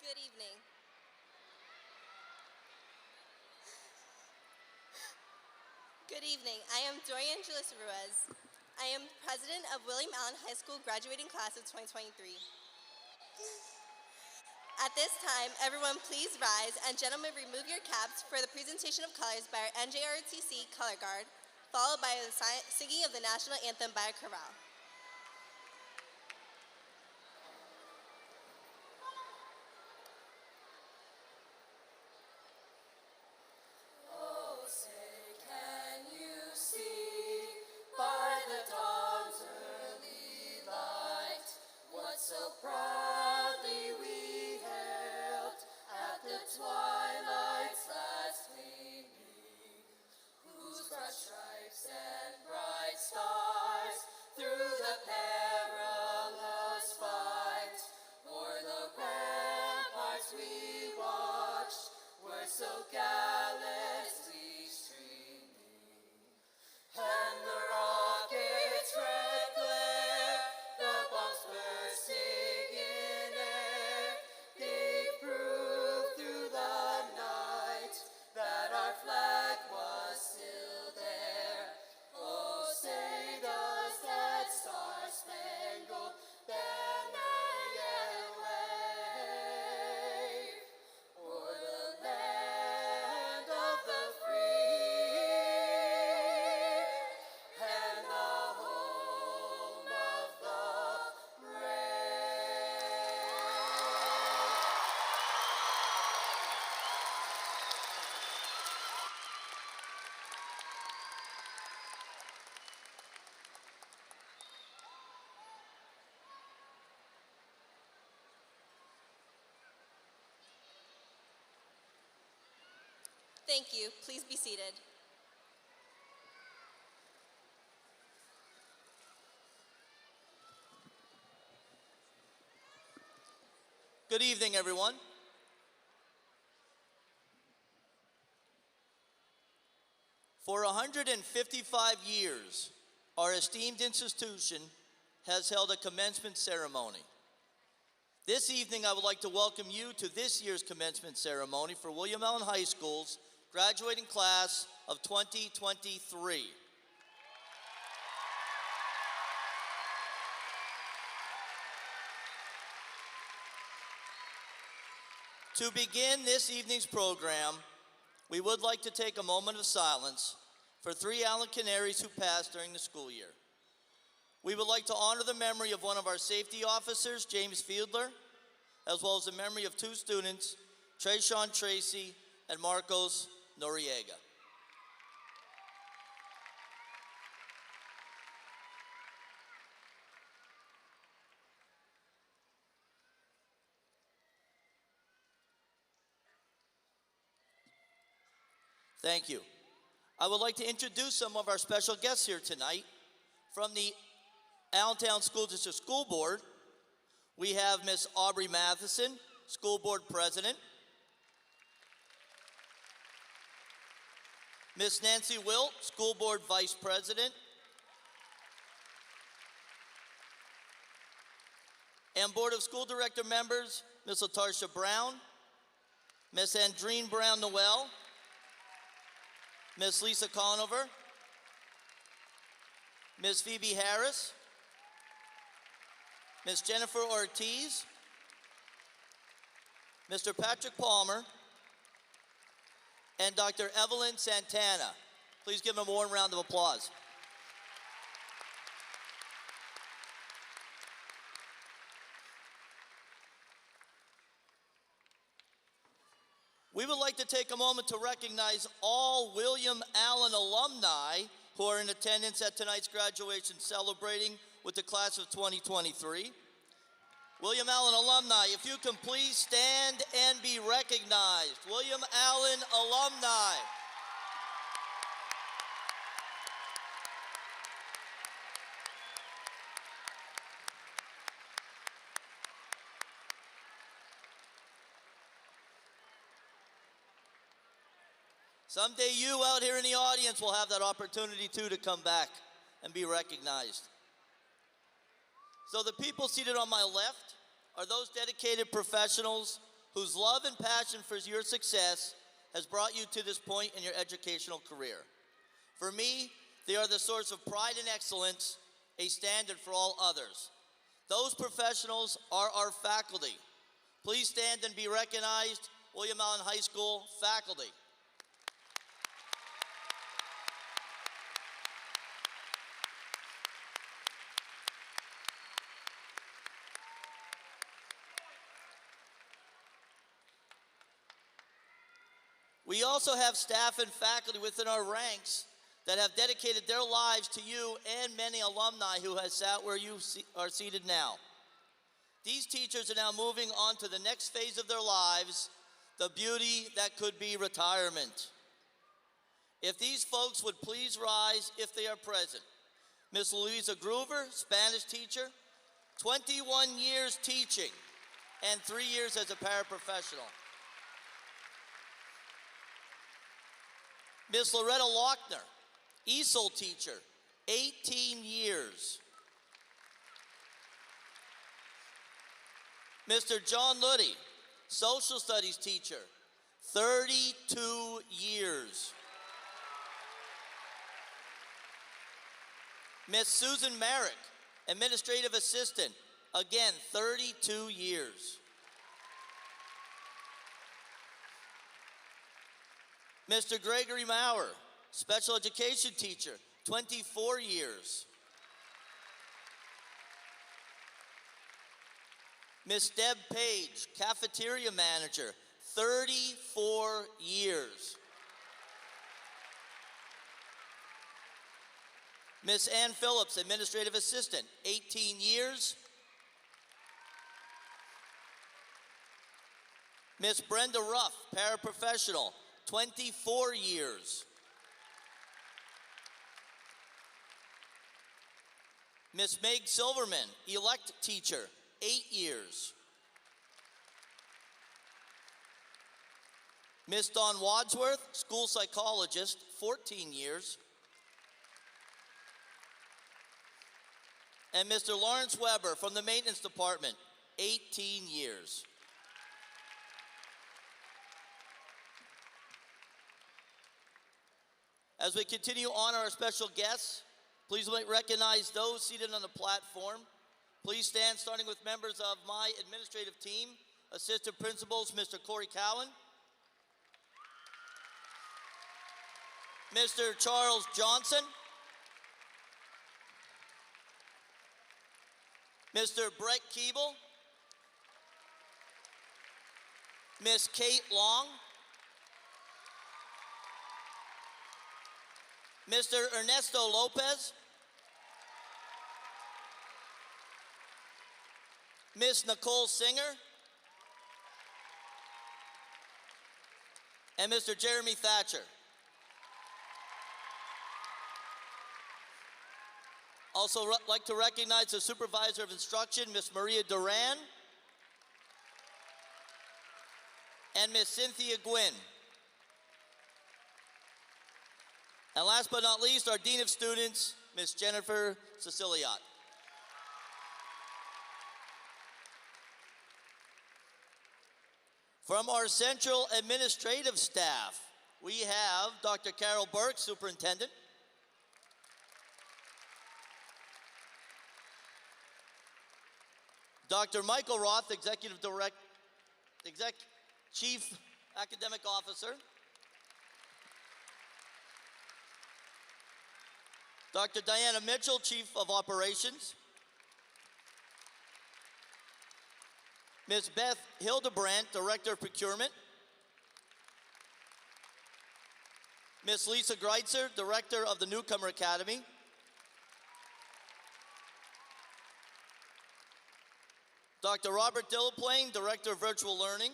Good evening. Good evening. I am Dorian Julius Ruiz. I am president of William Allen High School graduating class of 2023. At this time, everyone please rise, and gentlemen, remove your caps for the presentation of colors by our NJROTC Color Guard, followed by the singing of the national anthem by a chorale. Oh, say, can you see by the dawn's early light what so proudly we hailed at the twilight's last gleaming, whose broad stripes and bright stars through the perilous fight o'er the ramparts we watched were so gallantly streaming, and the rocket's red glare, the bombs bursting in air, gave proof through the night that our flag was still there. Oh, say does that star-spangled banner yet wave o'er the land of the free and the home of the brave. Thank you. Please be seated. Good evening, everyone. For 155 years, our esteemed institution has held a commencement ceremony. This evening, I would like to welcome you to this year's commencement ceremony for William Allen High School's graduating class of 2023. To begin this evening's program, we would like to take a moment of silence for 3 Allen Canaries who passed during the school year. We would like to honor the memory of one of our safety officers, James Fiedler, as well as the memory of 2 students, Trayshawn Tracy and Marcos Noriega. Thank you. I would like to introduce some of our special guests here tonight. From the Allentown School District School Board, we have Miss Aubrey Matheson, School Board President. Miss Nancy Wilt, School Board Vice President. And Board of School Director members, Miss Latarsha Brown, Miss Andreen Brown-Noel, Miss Lisa Conover, Miss Phoebe Harris, Miss Jennifer Ortiz, Mr. Patrick Palmer, and Dr. Evelyn Santana. Please give them a warm round of applause. We would like to take a moment to recognize all William Allen alumni who are in attendance at tonight's graduation celebrating with the class of 2023. William Allen alumni, if you can please stand and be recognized. William Allen alumni. Someday you out here in the audience will have that opportunity too to come back and be recognized. So the people seated on my left are those dedicated professionals whose love and passion for your success has brought you to this point in your educational career. For me, they are the source of pride and excellence, a standard for all others. Those professionals are our faculty. Please stand and be recognized, William Allen High School faculty. We also have staff and faculty within our ranks that have dedicated their lives to you and many alumni who have sat where you are seated now. These teachers are now moving on to the next phase of their lives, the beauty that could be retirement. If these folks would please rise if they are present. Miss Louisa Groover, Spanish teacher, 21 years teaching and 3 years as a paraprofessional. Miss Loretta Lochner, ESOL teacher, 18 years. Mr. John Luddy, social studies teacher, 32 years. Miss Susan Merrick, administrative assistant, again, 32 years. Mr. Gregory Maurer, special education teacher, 24 years. Miss Deb Page, cafeteria manager, 34 years. Miss Ann Phillips, administrative assistant, 18 years. Miss Brenda Ruff, paraprofessional, 24 years. Miss Meg Silverman, elect teacher, 8 years. Miss Dawn Wadsworth, school psychologist, 14 years. And Mr. Lawrence Weber from the maintenance department, 18 years. As we continue on our special guests, please recognize those seated on the platform. Please stand, starting with members of my administrative team, assistant principals, Mr. Corey Cowan, Mr. Charles Johnson, Mr. Brett Keeble, Miss Kate Long, Mr. Ernesto Lopez, Miss Nicole Singer, and Mr. Jeremy Thatcher. Also like to recognize the Supervisor of Instruction, Miss Maria Duran, and Miss Cynthia Gwynn. And last but not least, our Dean of Students, Miss Jennifer Ceciliot. From our central administrative staff, we have Dr. Carol Burke, Superintendent. Dr. Michael Roth, Chief Academic Officer. Dr. Diana Mitchell, Chief of Operations. Ms. Beth Hildebrandt, Director of Procurement. Ms. Lisa Greitzer, Director of the Newcomer Academy. Dr. Robert Dilleplane, Director of Virtual Learning.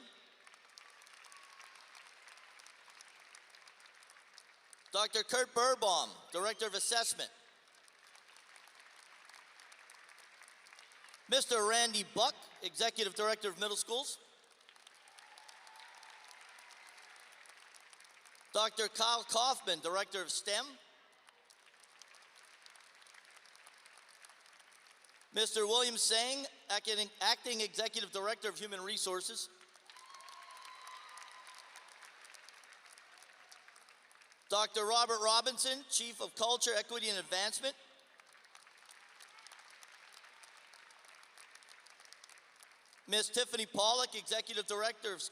Dr. Kurt Burbaum, Director of Assessment. Mr. Randy Buck, Executive Director of Middle Schools. Dr. Kyle Kaufman, Director of STEM. Mr. William Sang, Acting Executive Director of Human Resources. Dr. Robert Robinson, Chief of Culture, Equity, and Advancement. Ms. Tiffany Pollock, Executive Director of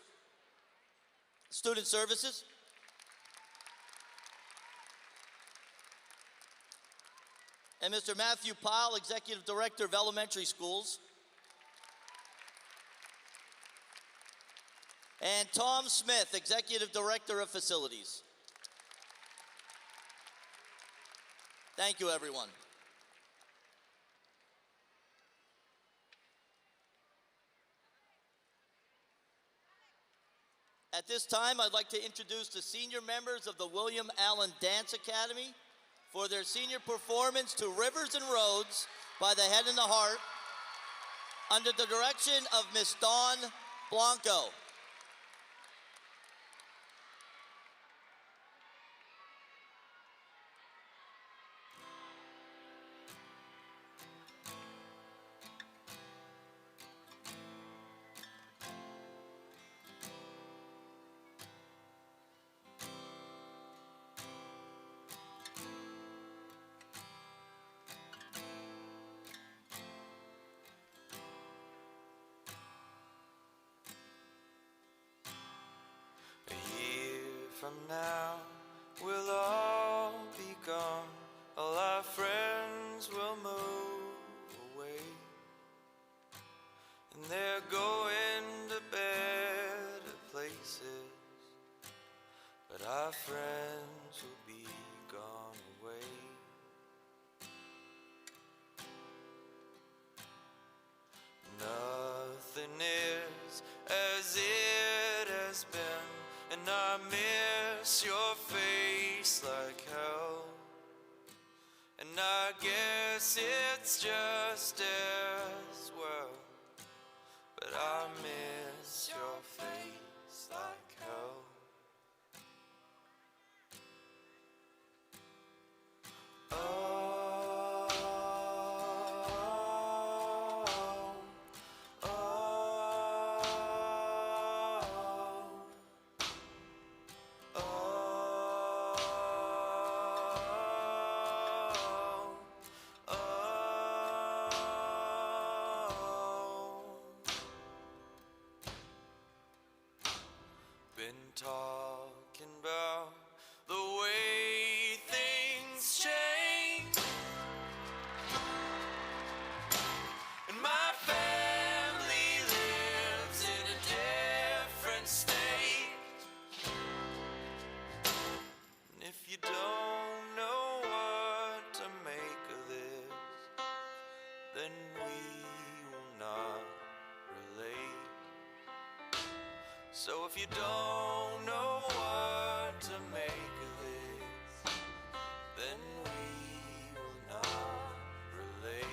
Student Services. And Mr. Matthew Pyle, Executive Director of Elementary Schools. And Tom Smith, Executive Director of Facilities. Thank you, everyone. At this time, I'd like to introduce the senior members of the William Allen Dance Academy for their senior performance to Rivers and Roads by the Head and the Heart under the direction of Miss Dawn Blanco. From now, we'll all be gone. All our friends will move away, and they're going to better places. But our friends will be gone away. Nothing is as it has been, and I miss your face like hell. And I guess it's just as well, but I miss your face like hell. Been talking about the way things change, and my family lives in a different state. And if you don't know what to make of this, then we will not relate. So if you don't know what to make of this, then we will not relate.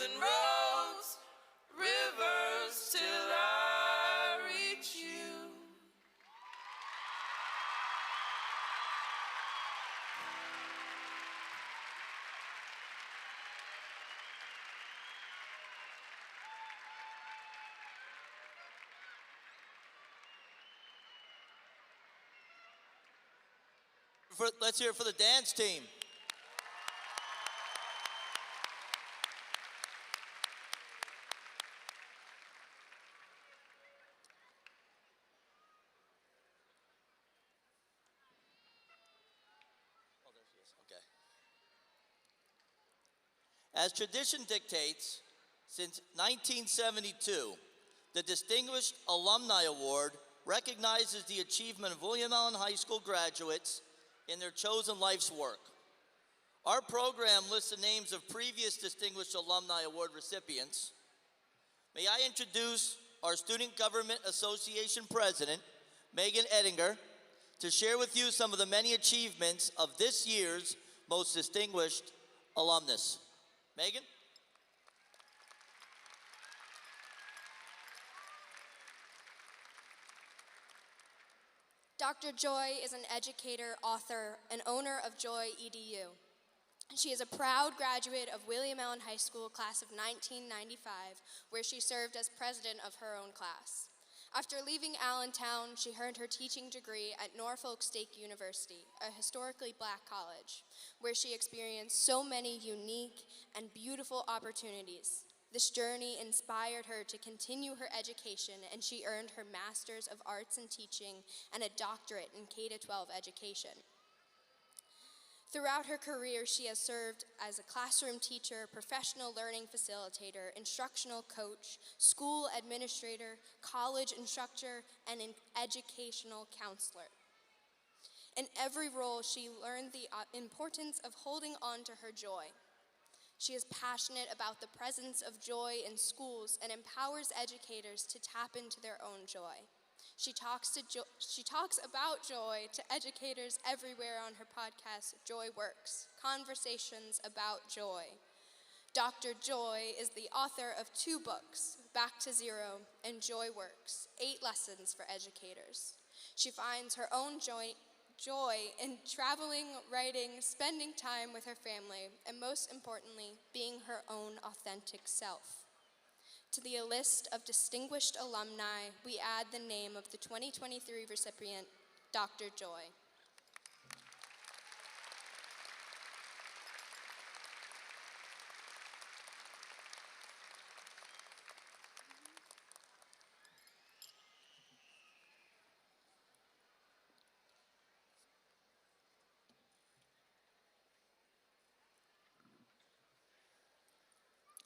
and roads, rivers till I reach you. Let's hear it for the dance team. Oh, there she is. Okay. As tradition dictates, since 1972, the Distinguished Alumni Award recognizes the achievement of William Allen High School graduates in their chosen life's work. Our program lists the names of previous Distinguished Alumni Award recipients. May I introduce our Student Government Association President, Megan Ettinger, to share with you some of the many achievements of this year's most distinguished alumnus. Megan? Dr. Joy is an educator, author, and owner of Joy EDU. She is a proud graduate of William Allen High School class of 1995, where she served as president of her own class. After leaving Allentown, she earned her teaching degree at Norfolk State University, a historically black college, where she experienced so many unique and beautiful opportunities. This journey inspired her to continue her education, and she earned her Master's of Arts in Teaching and a doctorate in K-12 education. Throughout her career, she has served as a classroom teacher, professional learning facilitator, instructional coach, school administrator, college instructor, and an educational counselor. In every role, she learned the importance of holding on to her joy. She is passionate about the presence of joy in schools and empowers educators to tap into their own joy. She talks about joy to educators everywhere on her podcast, Joy Works, Conversations About Joy. Dr. Joy is the author of 2 books, Back to Zero and Joy Works, 8 Lessons for Educators. She finds her own joy in traveling, writing, spending time with her family, and most importantly, being her own authentic self. To the list of distinguished alumni, we add the name of the 2023 recipient, Dr. Joy.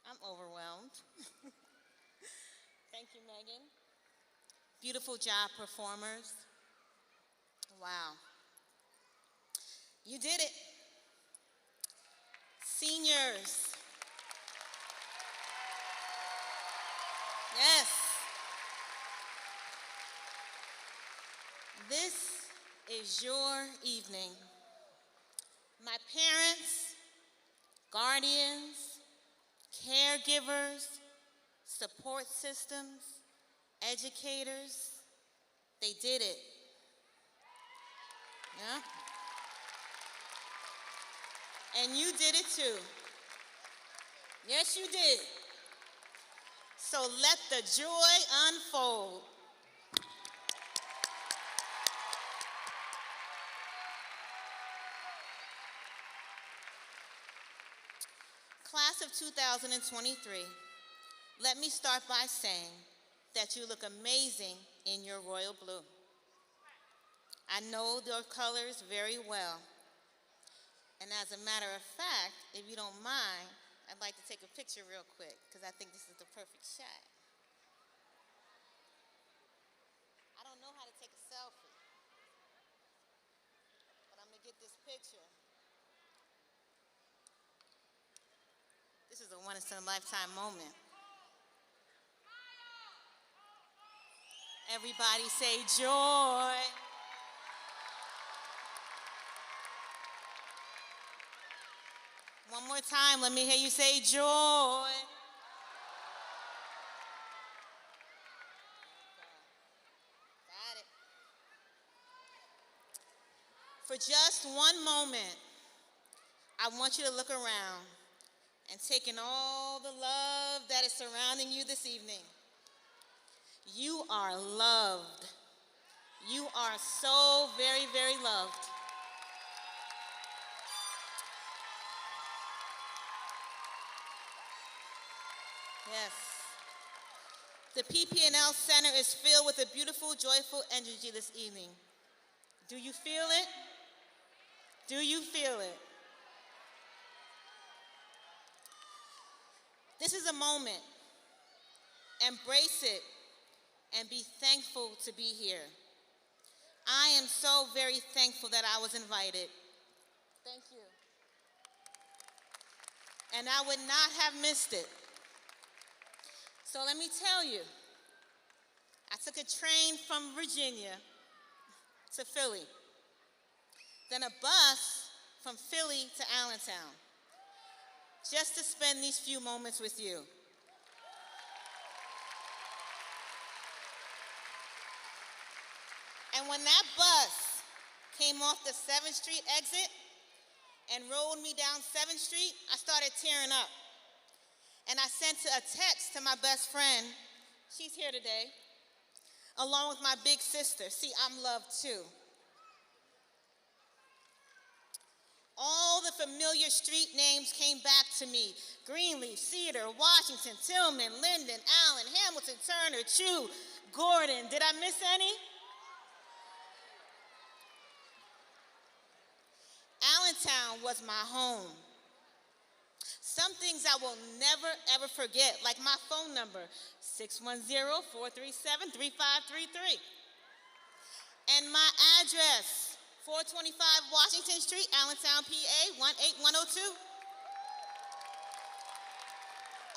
I'm overwhelmed. Thank you, Megan. Beautiful job, performers. Wow. You did it. Seniors. Yes. This is your evening. My parents, guardians, caregivers, support systems, educators, they did it. Yeah. And you did it too. Yes, you did. So let the joy unfold. Class of 2023, let me start by saying that you look amazing in your royal blue. I know your colors very well. And as a matter of fact, if you don't mind, I'd like to take a picture real quick because I think this is the perfect shot. I don't know how to take a selfie, but I'm going to get this picture. This is a once-in-a-lifetime moment. Everybody say joy. One more time, let me hear you say joy. For just one moment, I want you to look around and take in all the love that is surrounding you this evening. You are loved. You are so very, very loved. Yes. The PP&L Center is filled with a beautiful, joyful energy this evening. Do you feel it? Do you feel it? This is a moment. Embrace it and be thankful to be here. I am so very thankful that I was invited. Thank you. And I would not have missed it. So let me tell you, I took a train from Virginia to Philly, then a bus from Philly to Allentown, just to spend these few moments with you. And when that bus came off the 7th Street exit and rolled me down 7th Street, I started tearing up. And I sent a text to my best friend, she's here today, along with my big sister. See, I'm loved too. All the familiar street names came back to me. Greenleaf, Cedar, Washington, Tillman, Linden, Allen, Hamilton, Turner, Chew, Gordon. Did I miss any? Allentown was my home. Some things I will never, ever forget, like my phone number, 610-437-3533. And my address, 425 Washington Street, Allentown, PA, 18102.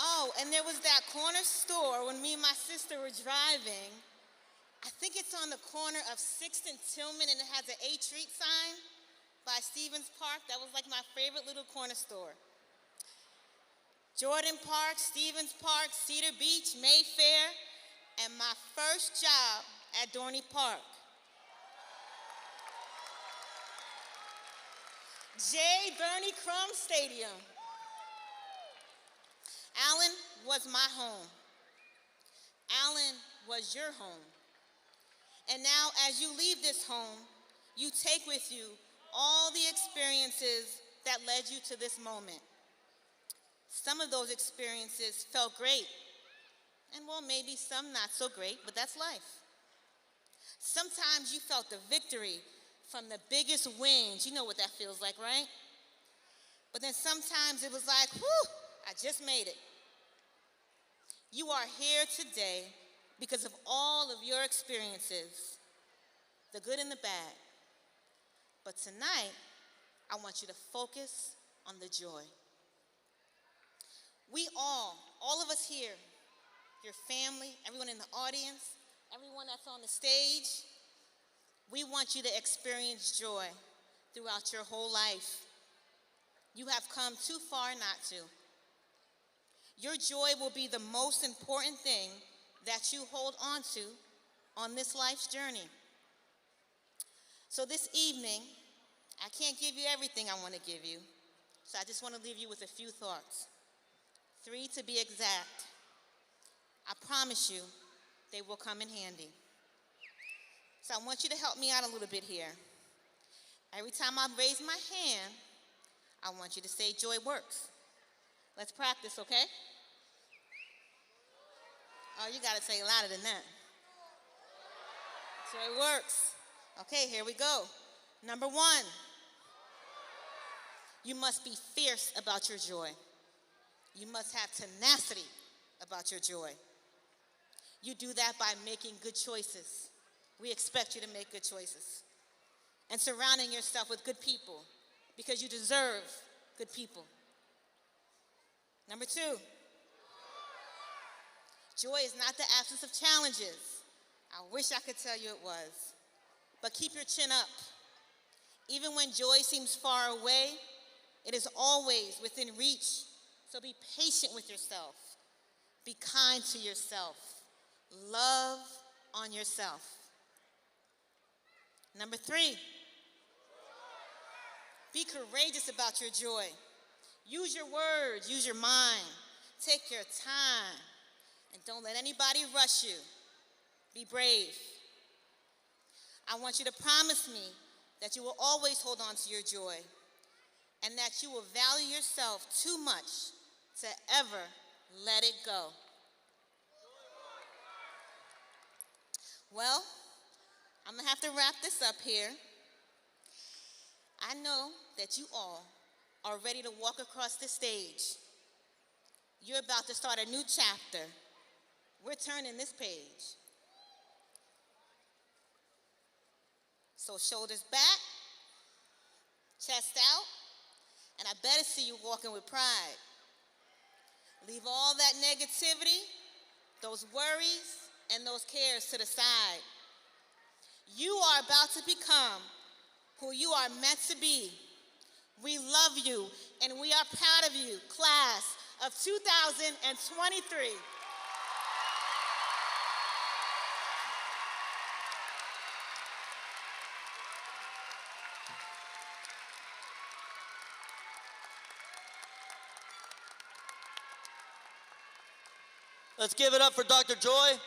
Oh, and there was that corner store when me and my sister were driving. I think it's on the corner of 6th and Tillman, and it has an 8th Street sign by Stevens Park. That was like my favorite little corner store. Jordan Park, Stevens Park, Cedar Beach, Mayfair, and my first job at Dorney Park. J. Bernie Crum Stadium. Allen was my home. Allen was your home. And now as you leave this home, you take with you all the experiences that led you to this moment. Some of those experiences felt great, and well, maybe some not so great, but that's life. Sometimes you felt the victory from the biggest wins. You know what that feels like, right? But then sometimes it was like, whew, I just made it. You are here today because of all of your experiences, the good and the bad. But tonight, I want you to focus on the joy. We all of us here, your family, everyone in the audience, everyone that's on the stage, we want you to experience joy throughout your whole life. You have come too far not to. Your joy will be the most important thing that you hold on to on this life's journey. So this evening, I can't give you everything I want to give you, so I just want to leave you with a few thoughts. 3 to be exact. I promise you, they will come in handy. So I want you to help me out a little bit here. Every time I raise my hand, I want you to say joy works. Let's practice, okay? Oh, you gotta say it louder than that. Joy works. Okay, here we go. Number 1, you must be fierce about your joy. You must have tenacity about your joy. You do that by making good choices. We expect you to make good choices. And surrounding yourself with good people because you deserve good people. Number 2, joy is not the absence of challenges. I wish I could tell you it was. But keep your chin up. Even when joy seems far away, it is always within reach. So be patient with yourself. Be kind to yourself. Love on yourself. Number 3, Be courageous about your joy. Use your words, use your mind. Take your time, and don't let anybody rush you. Be brave. I want you to promise me that you will always hold on to your joy and that you will value yourself too much to ever let it go. Well, I'm going to have to wrap this up here. I know that you all are ready to walk across the stage. You're about to start a new chapter. We're turning this page. So shoulders back, chest out, and I better see you walking with pride. Leave all that negativity, those worries, and those cares to the side. You are about to become who you are meant to be. We love you, and we are proud of you, class of 2023. Let's give it up for Dr. Joy.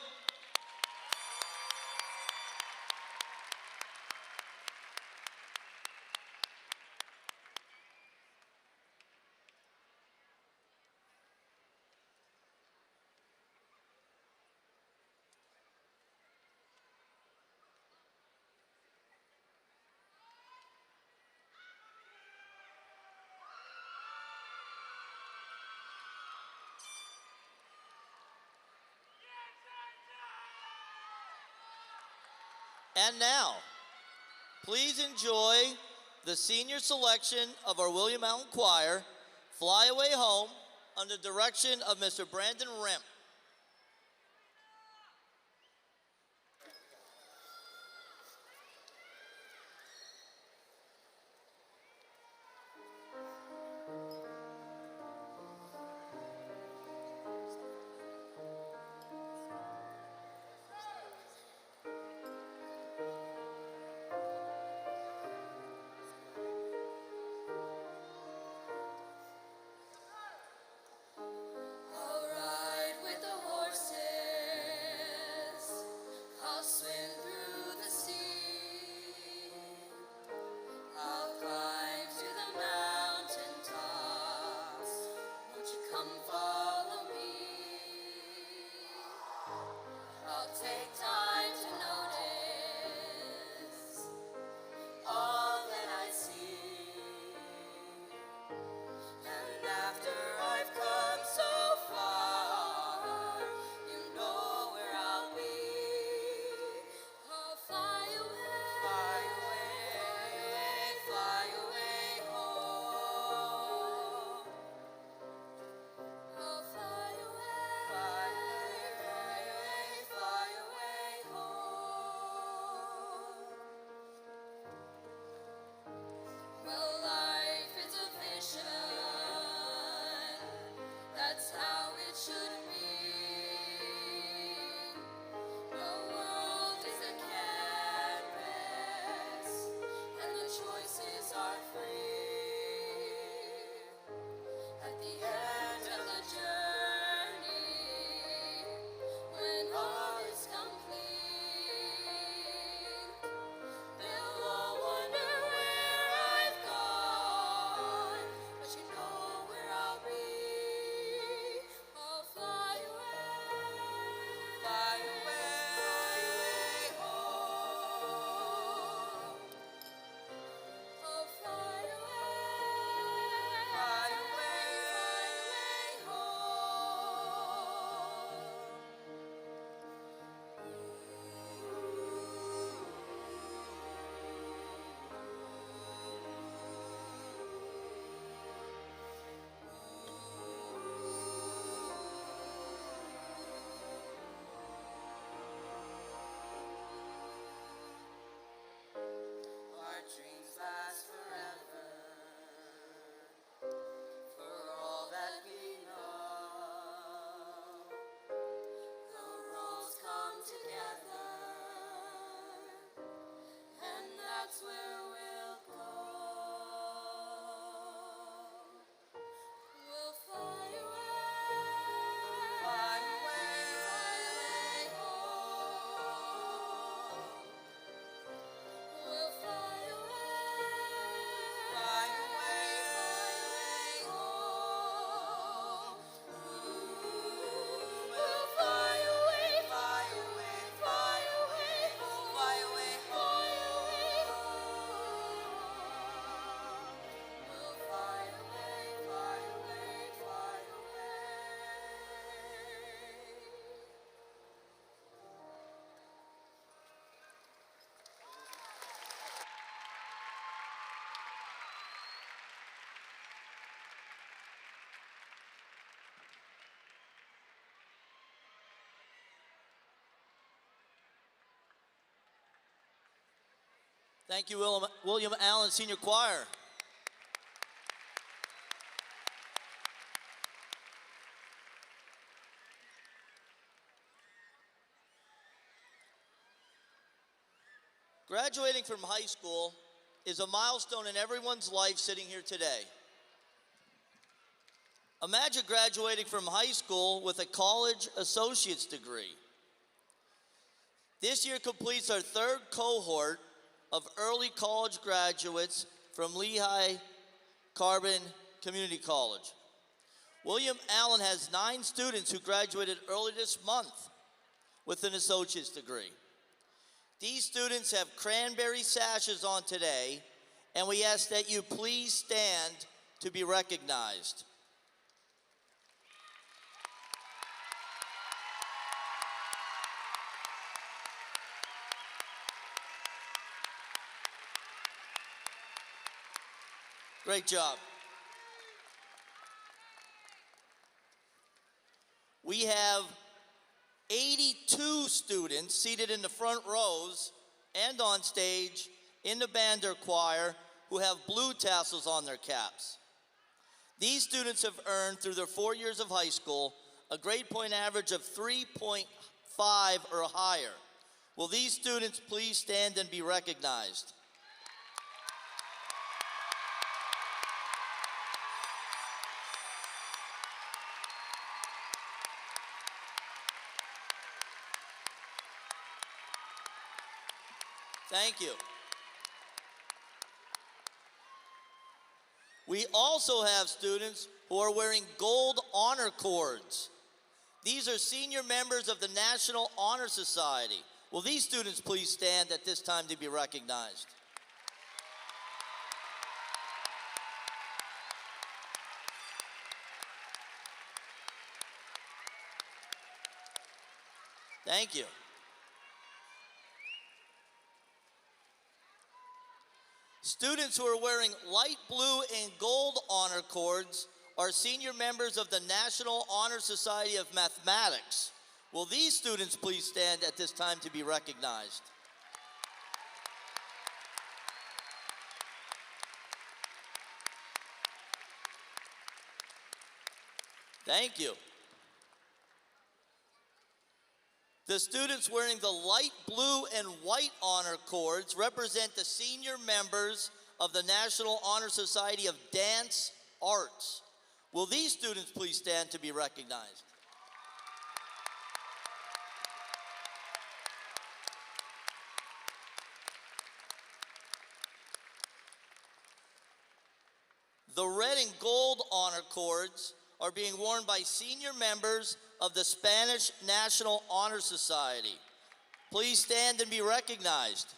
And now, please enjoy the senior selection of our William Allen Choir, Fly Away Home, under direction of Mr. Brandon Rimp. Alright, Thank you, William Allen Senior Choir. Graduating from high school is a milestone in everyone's life sitting here today. Imagine graduating from high school with a college associate's degree. This year completes our third cohort of early college graduates from Lehigh Carbon Community College. William Allen has 9 students who graduated early this month with an associate's degree. These students have cranberry sashes on today, and we ask that you please stand to be recognized. Great job. We have 82 students seated in the front rows and on stage in the band or choir who have blue tassels on their caps. These students have earned through their 4 years of high school a grade point average of 3.5 or higher. Will these students please stand and be recognized? Thank you. We also have students who are wearing gold honor cords. These are senior members of the National Honor Society. Will these students please stand at this time to be recognized? Thank you. Students who are wearing light blue and gold honor cords are senior members of the National Honor Society of Mathematics. Will these students please stand at this time to be recognized? Thank you. The students wearing the light blue and white honor cords represent the senior members of the National Honor Society of Dance Arts. Will these students please stand to be recognized? The red and gold honor cords are being worn by senior members of the Spanish National Honor Society. Please stand and be recognized.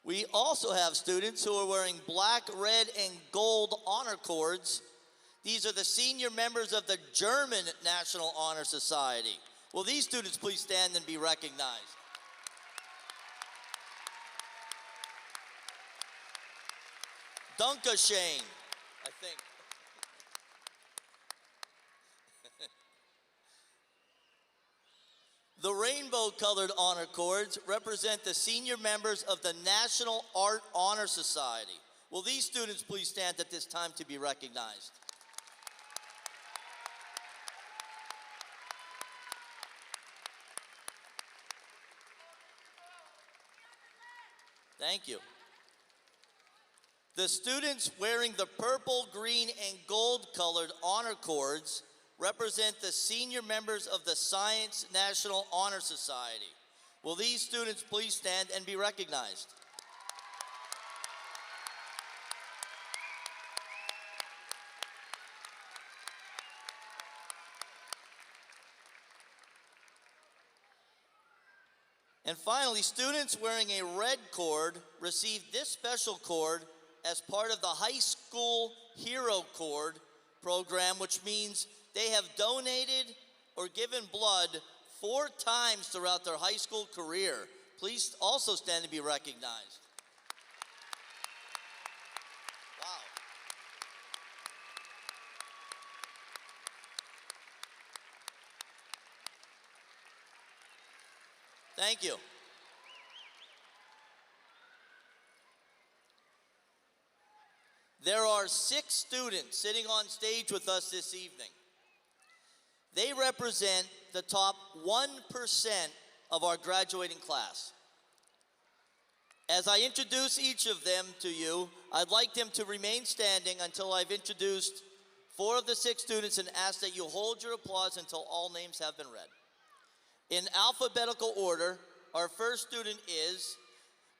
We also have students who are wearing black, red, and gold honor cords. These are the senior members of the German National Honor Society. Will these students please stand and be recognized? Dankeschön, I think. The rainbow-colored honor cords represent the senior members of the National Art Honor Society. Will these students please stand at this time to be recognized? Thank you. The students wearing the purple, green, and gold-colored honor cords represent the senior members of the Science National Honor Society. Will these students please stand and be recognized? And finally, students wearing a red cord received this special cord as part of the High School Hero Cord program, which means they have donated or given blood 4 times throughout their high school career. Please also stand to be recognized. Wow. Thank you. There are 6 students sitting on stage with us this evening. They represent the top 1% of our graduating class. As I introduce each of them to you, I'd like them to remain standing until I've introduced 4 of the 6 students and ask that you hold your applause until all names have been read. In alphabetical order, our first student is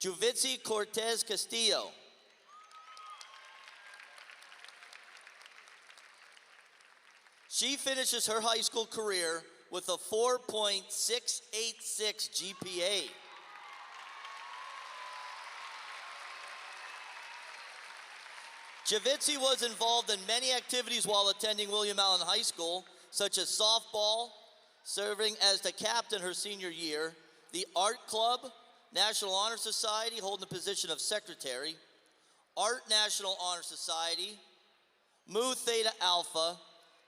Juvitsi Cortez Castillo. She finishes her high school career with a 4.686 GPA. Javitsi was involved in many activities while attending William Allen High School, such as softball, serving as the captain her senior year, the art club, National Honor Society, holding the position of secretary, Art National Honor Society, Mu Theta Alpha,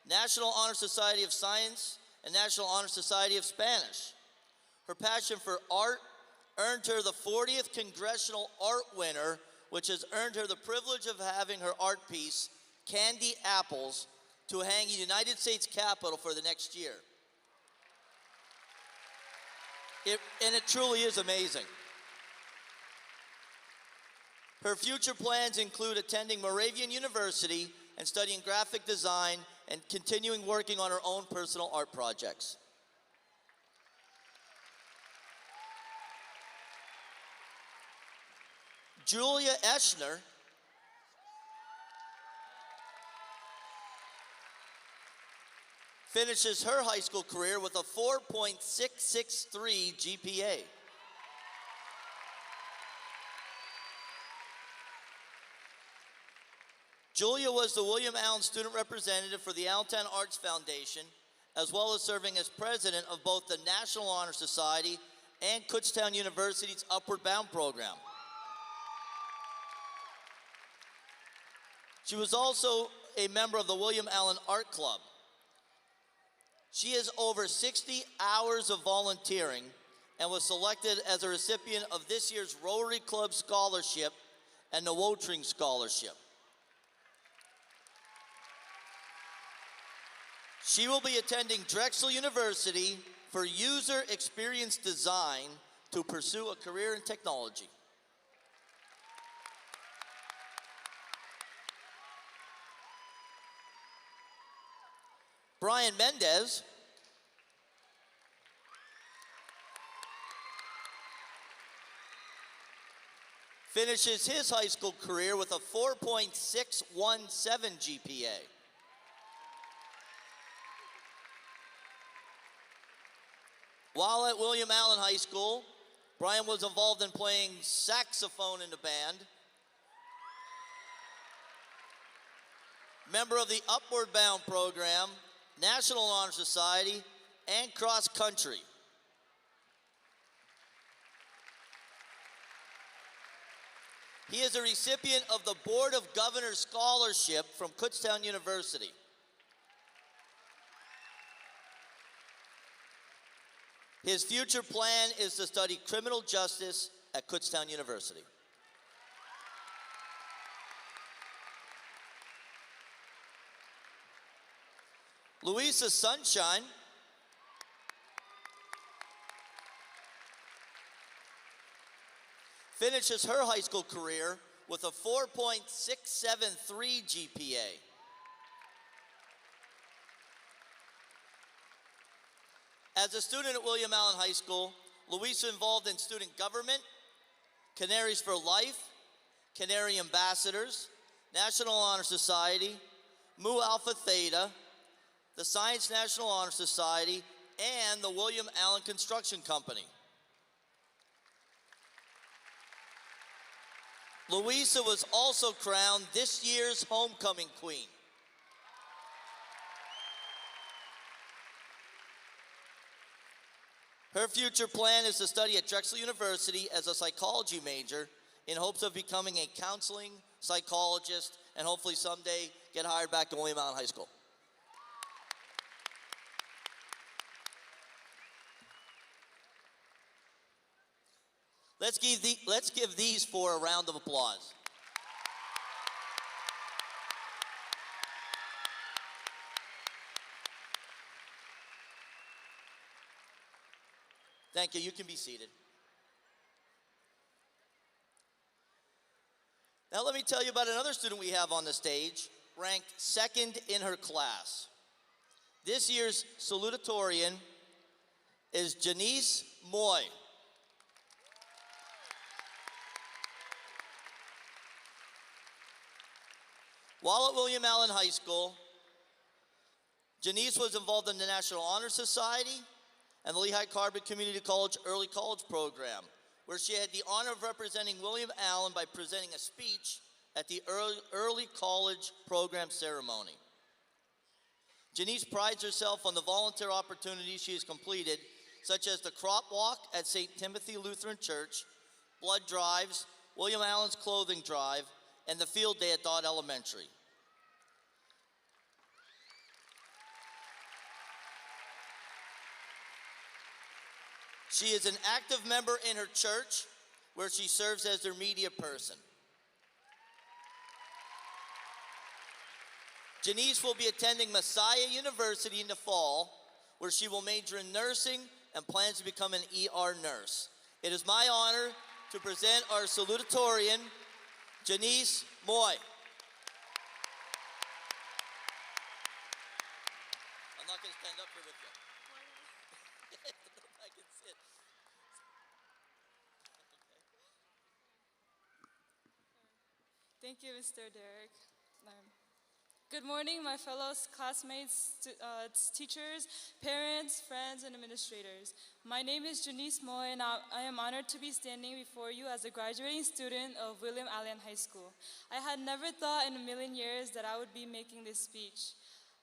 National Honor Society of Science, and National Honor Society of Spanish. Her passion for art earned her the 40th Congressional Art Winner, which has earned her the privilege of having her art piece, Candy Apples, to hang in the United States Capitol for the next year. And it truly is amazing. Her future plans include attending Moravian University and studying graphic design and continuing working on her own personal art projects. Julia Eschner finishes her high school career with a 4.663 GPA. Julia was the William Allen Student Representative for the Allentown Arts Foundation, as well as serving as president of both the National Honor Society and Kutztown University's Upward Bound program. She was also a member of the William Allen Art Club. She has over 60 hours of volunteering and was selected as a recipient of this year's Rotary Club Scholarship and the Wotring Scholarship. She will be attending Drexel University for user experience design to pursue a career in technology. Brian Mendez finishes his high school career with a 4.617 GPA. While at William Allen High School, Brian was involved in playing saxophone in the band, member of the Upward Bound program, National Honor Society, and cross country. He is a recipient of the Board of Governors Scholarship from Kutztown University. His future plan is to study criminal justice at Kutztown University. Louisa Sunshine finishes her high school career with a 4.673 GPA. As a student at William Allen High School, Louisa involved in student government, Canaries for Life, Canary Ambassadors, National Honor Society, Mu Alpha Theta, the Science National Honor Society, and the William Allen Construction Company. Louisa was also crowned this year's Homecoming Queen. Her future plan is to study at Drexel University as a psychology major in hopes of becoming a counseling psychologist and hopefully someday get hired back to William Allen High School. Let's give these four a round of applause. Thank you. You can be seated. Now let me tell you about another student we have on the stage, ranked second in her class. This year's salutatorian is Janice Moy. While at William Allen High School, Janice was involved in the National Honor Society and the Lehigh Carbon Community College Early College Program, where she had the honor of representing William Allen by presenting a speech at the Early College Program ceremony. Janice prides herself on the volunteer opportunities she has completed, such as the Crop Walk at St. Timothy Lutheran Church, blood drives, William Allen's clothing drive, and the field day at Dodd Elementary. She is an active member in her church, where she serves as their media person. Janice will be attending Messiah University in the fall, where she will major in nursing and plans to become an ER nurse. It is my honor to present our salutatorian, Janice Moy. I'm not going to stand up here with you. I can sit. Thank you, Mr. Derek. Good morning, my fellow classmates, teachers, parents, friends, and administrators. My name is Janice Moy, and I am honored to be standing before you as a graduating student of William Allen High School. I had never thought in a million years that I would be making this speech.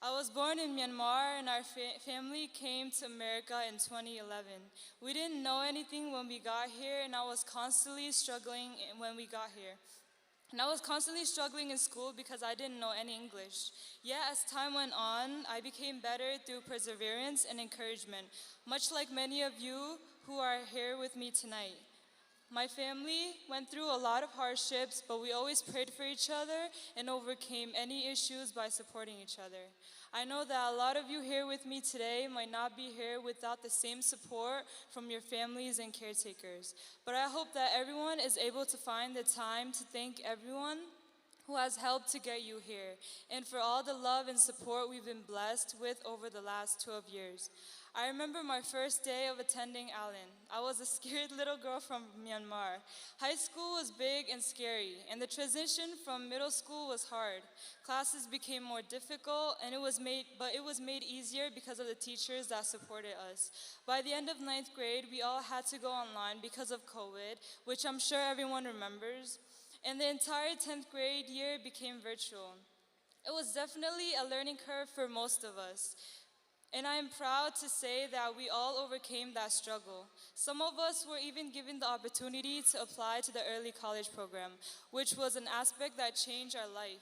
I was born in Myanmar, and our family came to America in 2011. We didn't know anything when we got here, and I was constantly struggling when we got here. And I was constantly struggling in school because I didn't know any English. Yet as time went on, I became better through perseverance and encouragement, much like many of you who are here with me tonight. My family went through a lot of hardships, but we always prayed for each other and overcame any issues by supporting each other. I know that a lot of you here with me today might not be here without the same support from your families and caretakers, but I hope that everyone is able to find the time to thank everyone who has helped to get you here, and for all the love and support we've been blessed with over the last 12 years. I remember my first day of attending Allen. I was a scared little girl from Myanmar. High school was big and scary, and the transition from middle school was hard. Classes became more difficult, but it was made easier because of the teachers that supported us. By the end of 9th grade, we all had to go online because of COVID, which I'm sure everyone remembers, and the entire 10th grade year became virtual. It was definitely a learning curve for most of us. And I am proud to say that we all overcame that struggle. Some of us were even given the opportunity to apply to the early college program, which was an aspect that changed our life.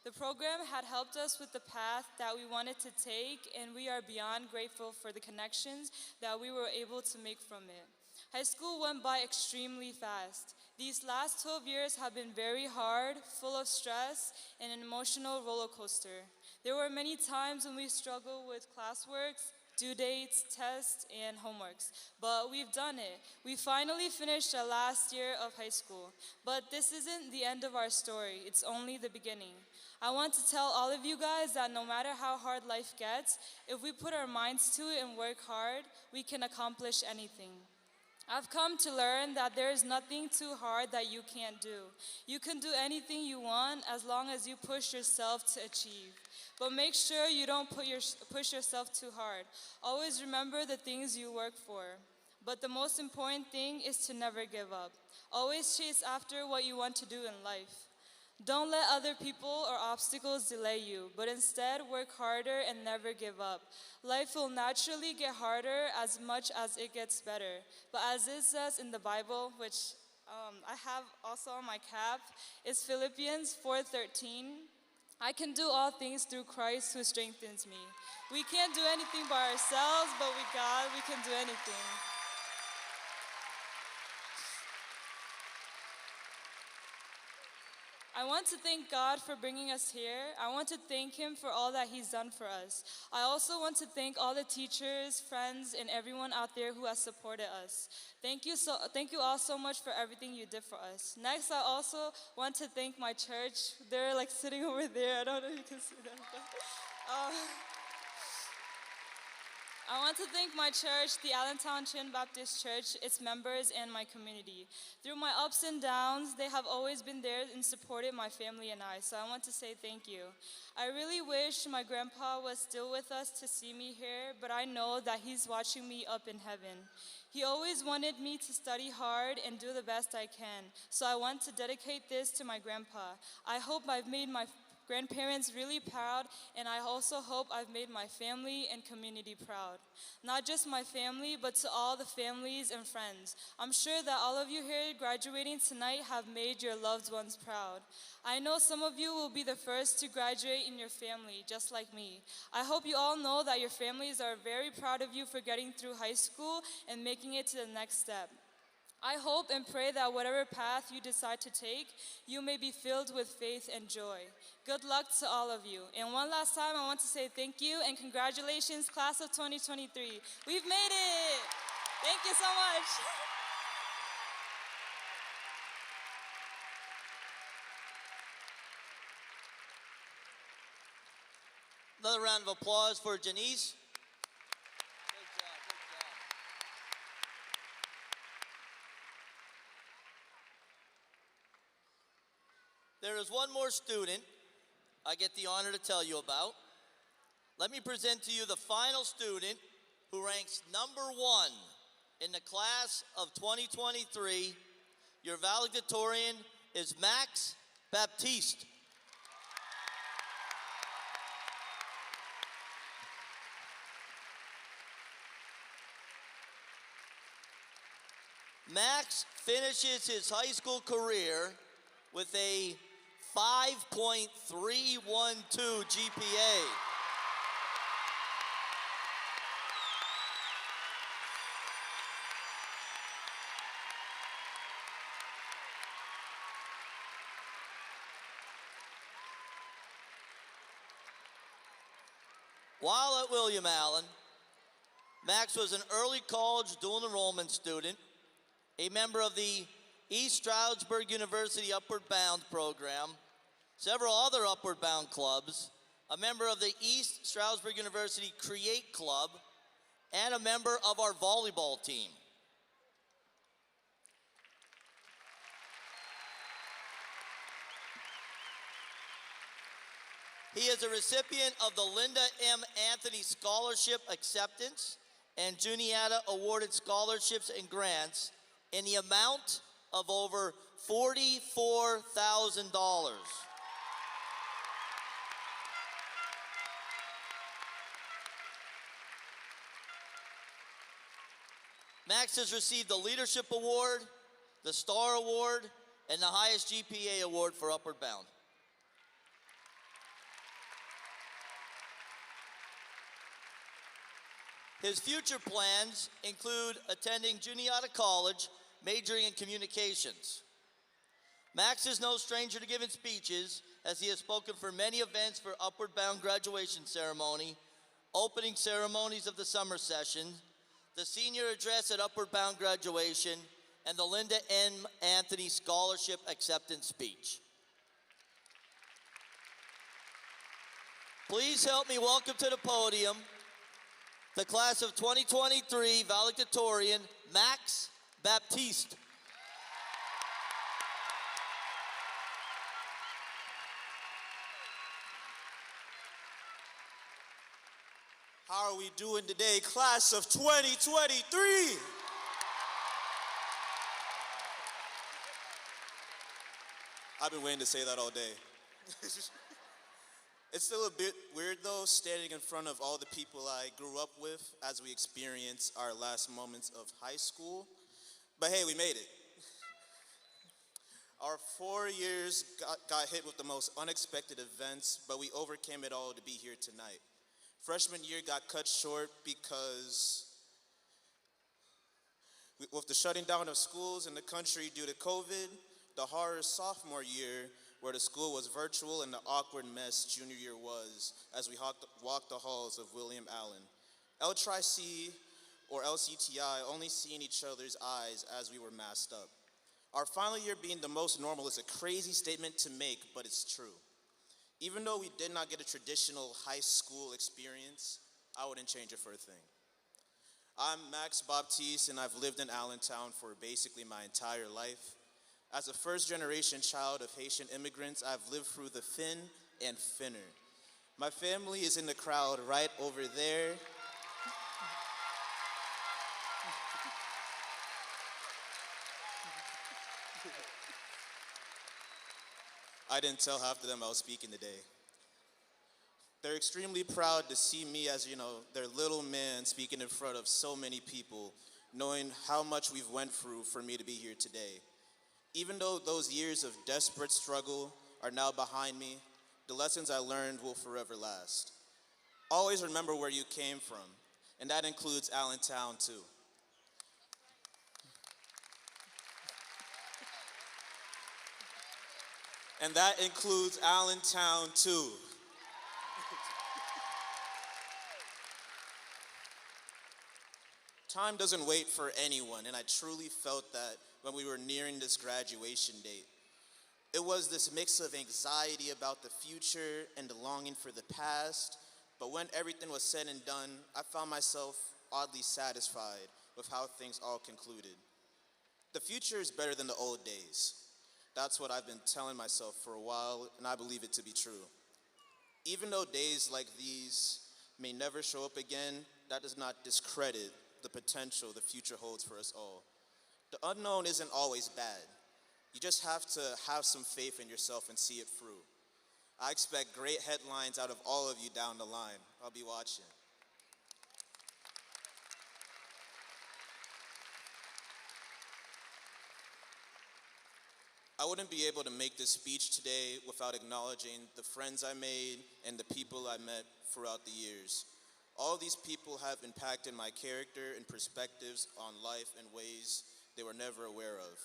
The program had helped us with the path that we wanted to take, and we are beyond grateful for the connections that we were able to make from it. High school went by extremely fast. These last 12 years have been very hard, full of stress, and an emotional roller coaster. There were many times when we struggled with classworks, due dates, tests, and homeworks, but we've done it. We finally finished our last year of high school, but this isn't the end of our story. It's only the beginning. I want to tell all of you guys that no matter how hard life gets, if we put our minds to it and work hard, we can accomplish anything. I've come to learn that there is nothing too hard that you can't do. You can do anything you want as long as you push yourself to achieve. But make sure you don't push yourself too hard. Always remember the things you work for. But the most important thing is to never give up. Always chase after what you want to do in life. Don't let other people or obstacles delay you, but instead work harder and never give up. Life will naturally get harder as much as it gets better. But as it says in the Bible, which I have also on my cap, is Philippians 4:13. I can do all things through Christ who strengthens me. We can't do anything by ourselves, but with God, we can do anything. I want to thank God for bringing us here. I want to thank Him for all that He's done for us. I also want to thank all the teachers, friends, and everyone out there who has supported us. Thank you all so much for everything you did for us. Next, I also want to thank my church. They're like sitting over there. I don't know if you can see them. I want to thank my church, the Allentown Chin Baptist Church, its members, and my community. Through my ups and downs, they have always been there and supported my family and I, so I want to say thank you. I really wish my grandpa was still with us to see me here, but I know that he's watching me up in heaven. He always wanted me to study hard and do the best I can, so I want to dedicate this to my grandpa. I hope I've made my grandparents really proud, and I also hope I've made my family and community proud. Not just my family, but to all the families and friends. I'm sure that all of you here graduating tonight have made your loved ones proud. I know some of you will be the first to graduate in your family, just like me. I hope you all know that your families are very proud of you for getting through high school and making it to the next step. I hope and pray that whatever path you decide to take, you may be filled with faith and joy. Good luck to all of you. And one last time, I want to say thank you and congratulations, class of 2023. We've made it. Thank you so much. Another round of applause for Janice. Good job, good job. There is one more student I get the honor to tell you about. Let me present to you the final student who ranks number 1 in the class of 2023. Your valedictorian is Max Baptiste. Max finishes his high school career with a 5.312 GPA. While at William Allen, Max was an early college dual enrollment student, a member of the East Stroudsburg University Upward Bound program, several other Upward Bound clubs, a member of the East Stroudsburg University Create Club, and a member of our volleyball team. He is a recipient of the Linda M. Anthony Scholarship Acceptance and Juniata Awarded Scholarships and Grants in the amount of over $44,000. Max has received the Leadership Award, the Star Award, and the highest GPA award for Upward Bound. His future plans include attending Juniata College, majoring in communications. Max is no stranger to giving speeches, as he has spoken for many events for Upward Bound graduation ceremony, opening ceremonies of the summer session, the senior address at Upward Bound graduation, and the Linda M. Anthony Scholarship Acceptance speech. Please help me welcome to the podium the class of 2023 valedictorian, Max Baptiste. How are we doing today, class of 2023? I've been waiting to say that all day. It's still a bit weird though, standing in front of all the people I grew up with as we experience our last moments of high school. But hey, we made it. Our 4 years got hit with the most unexpected events, but we overcame it all to be here tonight. Freshman year got cut short because with the shutting down of schools in the country due to COVID, the horror sophomore year where the school was virtual and the awkward mess junior year was as we walked the halls of William Allen. LTRI-C or LCTI only seeing each other's eyes as we were masked up. Our final year being the most normal is a crazy statement to make, but it's true. Even though we did not get a traditional high school experience, I wouldn't change it for a thing. I'm Max Baptiste, and I've lived in Allentown for basically my entire life. As a first-generation child of Haitian immigrants, I've lived through the fin and finner. My family is in the crowd right over there. I didn't tell half of them I was speaking today. They're extremely proud to see me as, their little man speaking in front of so many people, knowing how much we've went through for me to be here today. Even though those years of desperate struggle are now behind me, the lessons I learned will forever last. Always remember where you came from, and that includes Allentown too. And that includes Allentown too. Time doesn't wait for anyone, and I truly felt that when we were nearing this graduation date. It was this mix of anxiety about the future and the longing for the past, but when everything was said and done, I found myself oddly satisfied with how things all concluded. The future is better than the old days. That's what I've been telling myself for a while, and I believe it to be true. Even though days like these may never show up again, that does not discredit the potential the future holds for us all. The unknown isn't always bad. You just have to have some faith in yourself and see it through. I expect great headlines out of all of you down the line. I'll be watching. I wouldn't be able to make this speech today without acknowledging the friends I made and the people I met throughout the years. All these people have impacted my character and perspectives on life in ways they were never aware of.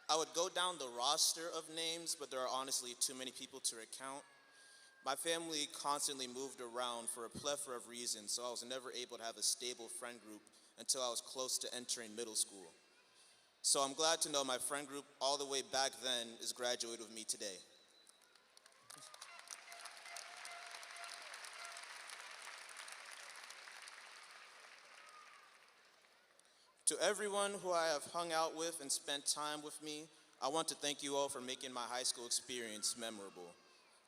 I would go down the roster of names, but there are honestly too many people to recount. My family constantly moved around for a plethora of reasons, so I was never able to have a stable friend group until I was close to entering middle school. So I'm glad to know my friend group all the way back then is graduating with me today. To everyone who I have hung out with and spent time with me, I want to thank you all for making my high school experience memorable.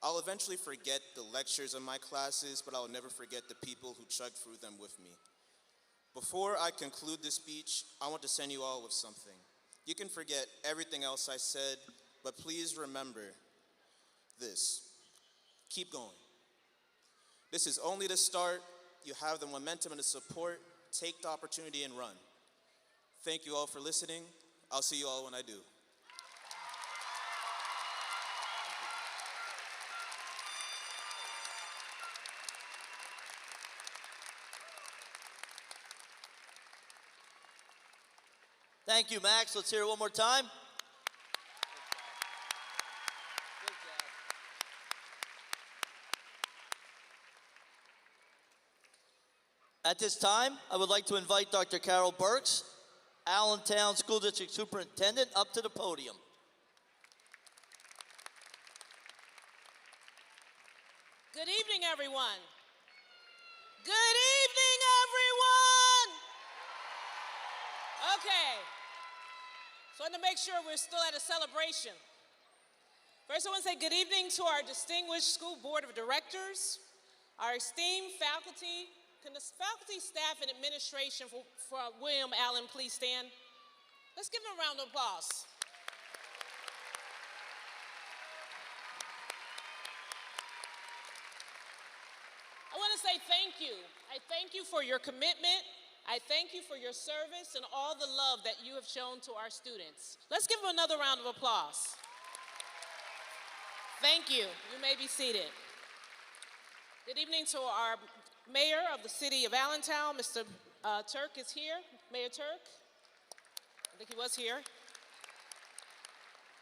I'll eventually forget the lectures of my classes, but I'll never forget the people who chugged through them with me. Before I conclude this speech, I want to send you all with something. You can forget everything else I said, but please remember this. Keep going. This is only the start. You have the momentum and the support. Take the opportunity and run. Thank you all for listening. I'll see you all when I do. Thank you, Max. Let's hear it one more time. At this time, I would like to invite Dr. Carol Burks, Allentown School District Superintendent, up to the podium. Good evening, everyone. Good evening, everyone. Okay, so I want to make sure we're still at a celebration. First, I want to say good evening to our distinguished school board of directors, our esteemed faculty. Can the faculty, staff, and administration for William Allen please stand? Let's give them a round of applause. I want to say thank you. I thank you for your commitment. I thank you for your service and all the love that you have shown to our students. Let's give them another round of applause. Thank you. You may be seated. Good evening to our Mayor of the City of Allentown, Mr. Turk is here. Mayor Turk, I think he was here.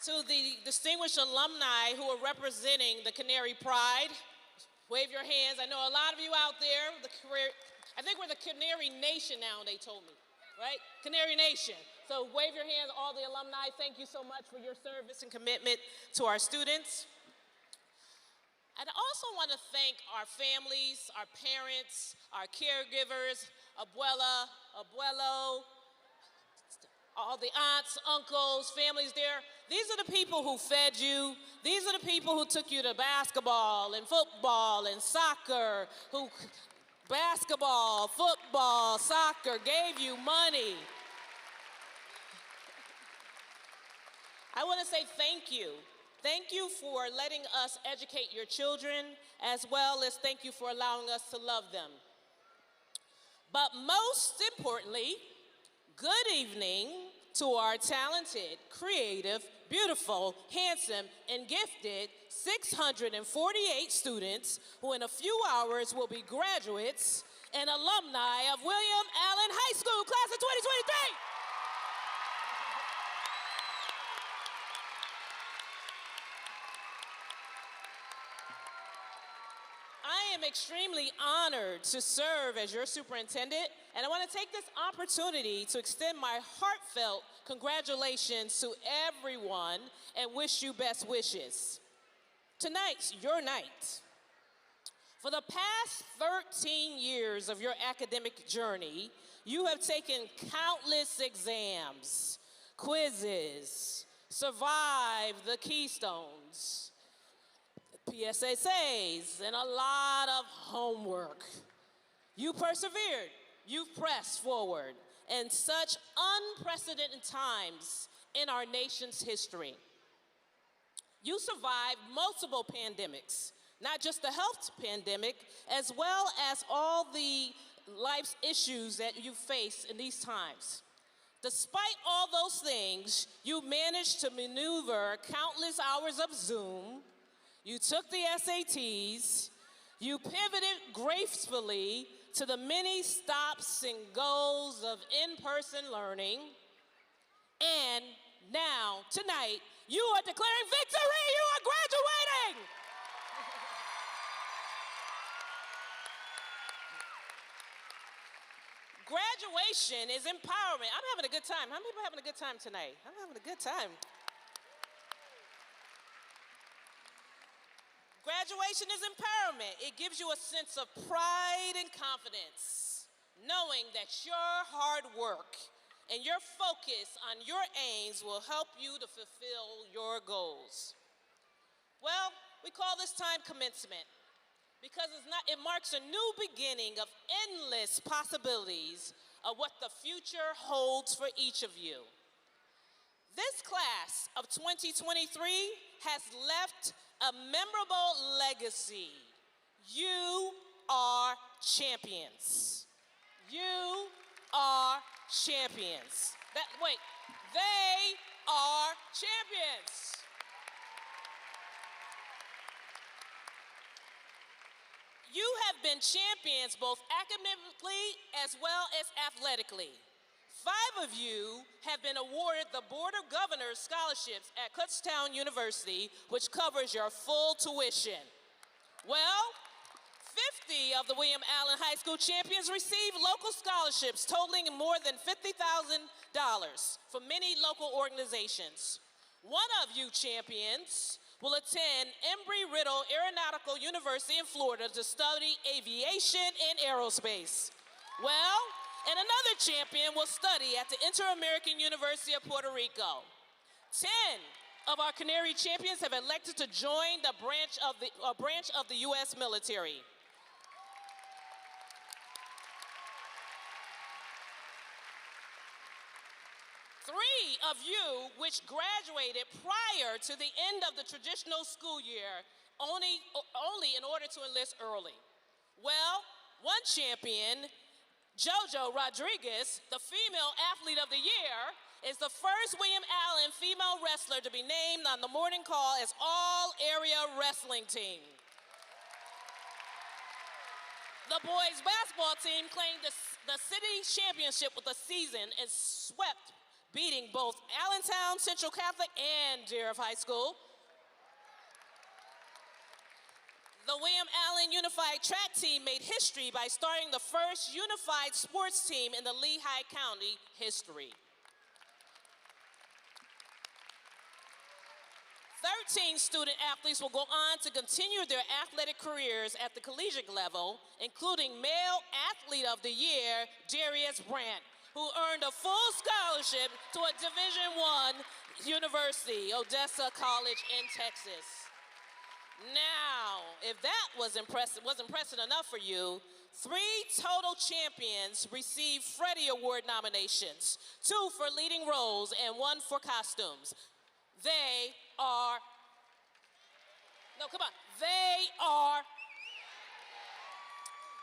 To the distinguished alumni who are representing the Canary Pride, wave your hands. I know a lot of you out there, I think we're the Canary Nation now, they told me, right? Canary Nation. So wave your hands, all the alumni. Thank you so much for your service and commitment to our students. I'd also want to thank our families, our parents, our caregivers, abuela, abuelo, all the aunts, uncles, families there. These are the people who fed you. These are the people who took you to basketball and football and soccer, basketball, football, soccer, gave you money. I want to say thank you. Thank you for letting us educate your children, as well as thank you for allowing us to love them. But most importantly, good evening to our talented, creative, beautiful, handsome, and gifted 648 students who in a few hours will be graduates and alumni of William Allen High School, class of 2023. I am extremely honored to serve as your superintendent, and I want to take this opportunity to extend my heartfelt congratulations to everyone and wish you best wishes. Tonight's your night. For the past 13 years of your academic journey, you have taken countless exams, quizzes, survived the keystones, PSSAs, and a lot of homework. You persevered, you've pressed forward in such unprecedented times in our nation's history. You survived multiple pandemics, not just the health pandemic, as well as all the life's issues that you face in these times. Despite all those things, you managed to maneuver countless hours of Zoom. You took the SATs, you pivoted gracefully to the many stops and goes of in-person learning, and now, tonight, you are declaring victory! You are graduating! Graduation is empowerment. I'm having a good time. How many people are having a good time tonight? I'm having a good time. Graduation is empowerment. It gives you a sense of pride and confidence, knowing that your hard work and your focus on your aims will help you to fulfill your goals. Well, we call this time commencement because it marks a new beginning of endless possibilities of what the future holds for each of you. This class of 2023 has left a memorable legacy. You are champions. You are champions. They are champions. You have been champions both academically as well as athletically. 5 of you have been awarded the Board of Governors scholarships at Kutztown University, which covers your full tuition. Well, 50 of the William Allen High School champions received local scholarships totaling more than $50,000 from many local organizations. One of you champions will attend Embry-Riddle Aeronautical University in Florida to study aviation and aerospace. Well, and another champion will study at the Inter-American University of Puerto Rico. 10 of our Canary champions have elected to join a branch of the U.S. military. Three of you, which graduated prior to the end of the traditional school year, only in order to enlist early. Well, one champion, JoJo Rodriguez, the Female Athlete of the Year, is the first William Allen female wrestler to be named on the morning call as All-Area Wrestling Team. The boys basketball team claimed the city championship with the season and swept beating both Allentown Central Catholic and Deer High School. The William Allen Unified Track Team made history by starting the first unified sports team in the Lehigh County history. 13 student athletes will go on to continue their athletic careers at the collegiate level, including Male Athlete of the Year, Darius Brandt, who earned a full scholarship to a Division I university, Odessa College in Texas. Now, if that wasn't impressive enough for you, 3 total champions received Freddie Award nominations, 2 for leading roles and 1 for costumes. They are,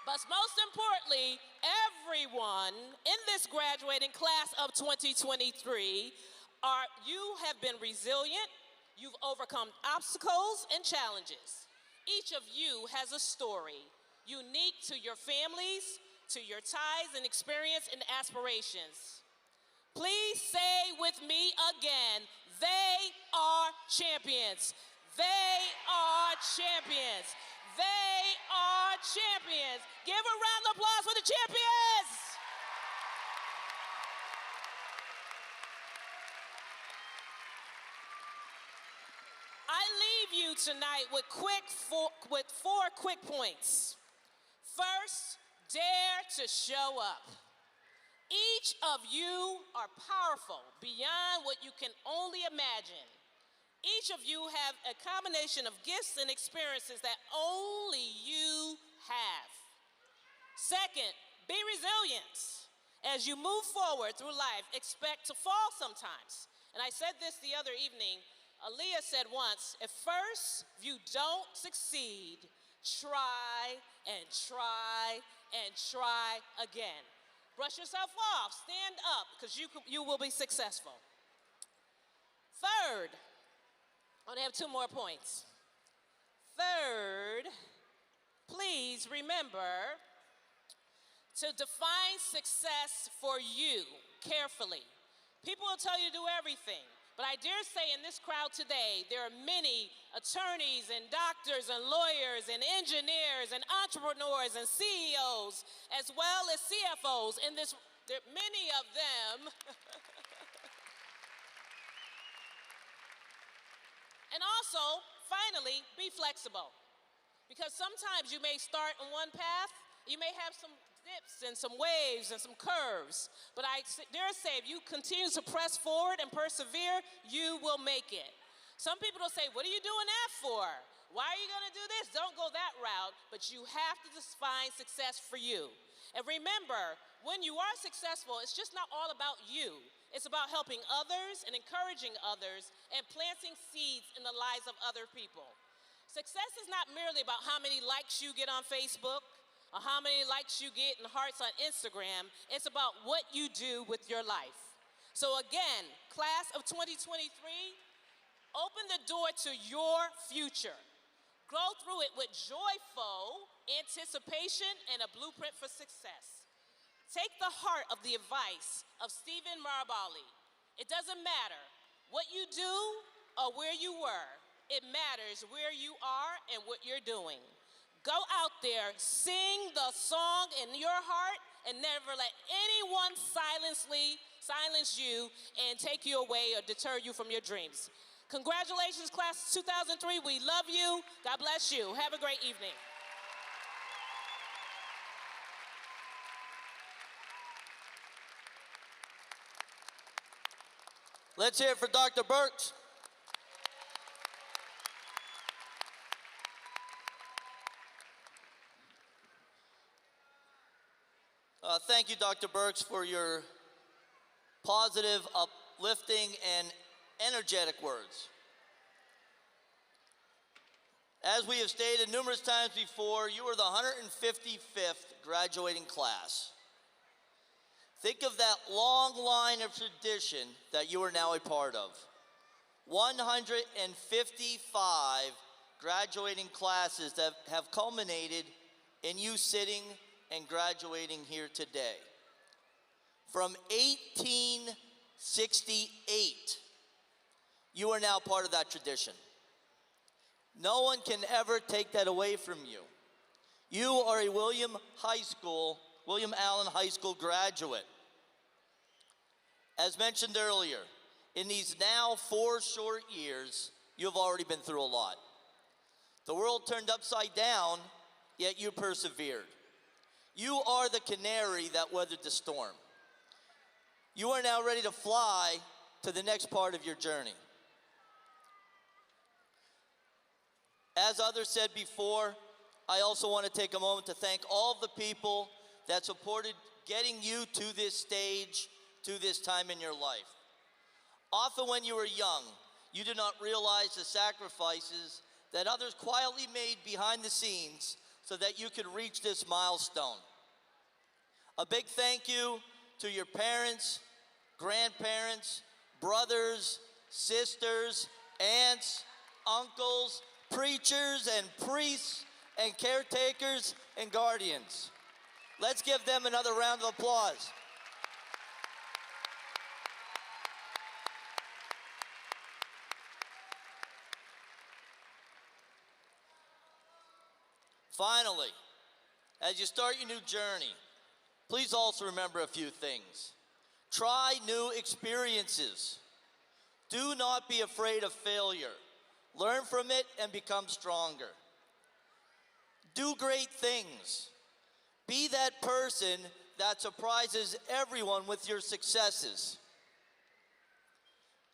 but most importantly, everyone in this graduating class of 2023, you have been resilient, you've overcome obstacles and challenges. Each of you has a story unique to your families, to your ties and experience and aspirations. Please say with me again, they are champions. They are champions. They are champions. Give a round of applause for the champions. I leave you tonight with 4 quick points. First, dare to show up. Each of you are powerful beyond what you can only imagine. Each of you have a combination of gifts and experiences that only you have. Second, be resilient. As you move forward through life, expect to fall sometimes. And I said this the other evening. Aaliyah said once, if first you don't succeed, try and try and try again. Brush yourself off, stand up, because you will be successful. Third, I only have 2 more points. Third, please remember to define success for you carefully. People will tell you to do everything, but I dare say in this crowd today, there are many attorneys and doctors and lawyers and engineers and entrepreneurs and CEOs, as well as CFOs in this, many of them. And also, finally, be flexible. Because sometimes you may start on one path, you may have some dips and some waves and some curves. But I dare say, if you continue to press forward and persevere, you will make it. Some people will say, what are you doing that for? Why are you going to do this? Don't go that route. But you have to define success for you. And remember, when you are successful, it's just not all about you. It's about helping others and encouraging others and planting seeds in the lives of other people. Success is not merely about how many likes you get on Facebook, or how many likes you get and hearts on Instagram. It's about what you do with your life. So again, class of 2023, open the door to your future. Go through it with joyful anticipation and a blueprint for success. Take the heart of the advice of Stephen Maraboli. It doesn't matter what you do or where you were. It matters where you are and what you're doing. Go out there, sing the song in your heart, and never let anyone silence you and take you away or deter you from your dreams. Congratulations, class 2003. We love you. God bless you. Have a great evening. Let's hear it for Dr. Burks. Thank you, Dr. Burks, for your positive, uplifting, and energetic words. As we have stated numerous times before, you are the 155th graduating class. Think of that long line of tradition that you are now a part of. 155 graduating classes that have culminated in you sitting and graduating here today. From 18 68. You are now part of that tradition. No one can ever take that away from you. You are a William Allen High School graduate. As mentioned earlier, in these now 4 short years, you have already been through a lot. The world turned upside down, yet you persevered. You are the canary that weathered the storm. You are now ready to fly to the next part of your journey. As others said before, I also want to take a moment to thank all of the people that supported getting you to this stage, to this time in your life. Often when you were young, you did not realize the sacrifices that others quietly made behind the scenes so that you could reach this milestone. A big thank you to your parents, grandparents, brothers, sisters, aunts, uncles, preachers and priests and caretakers and guardians. Let's give them another round of applause. Finally, as you start your new journey, please also remember a few things. Try new experiences. Do not be afraid of failure. Learn from it and become stronger. Do great things. Be that person that surprises everyone with your successes.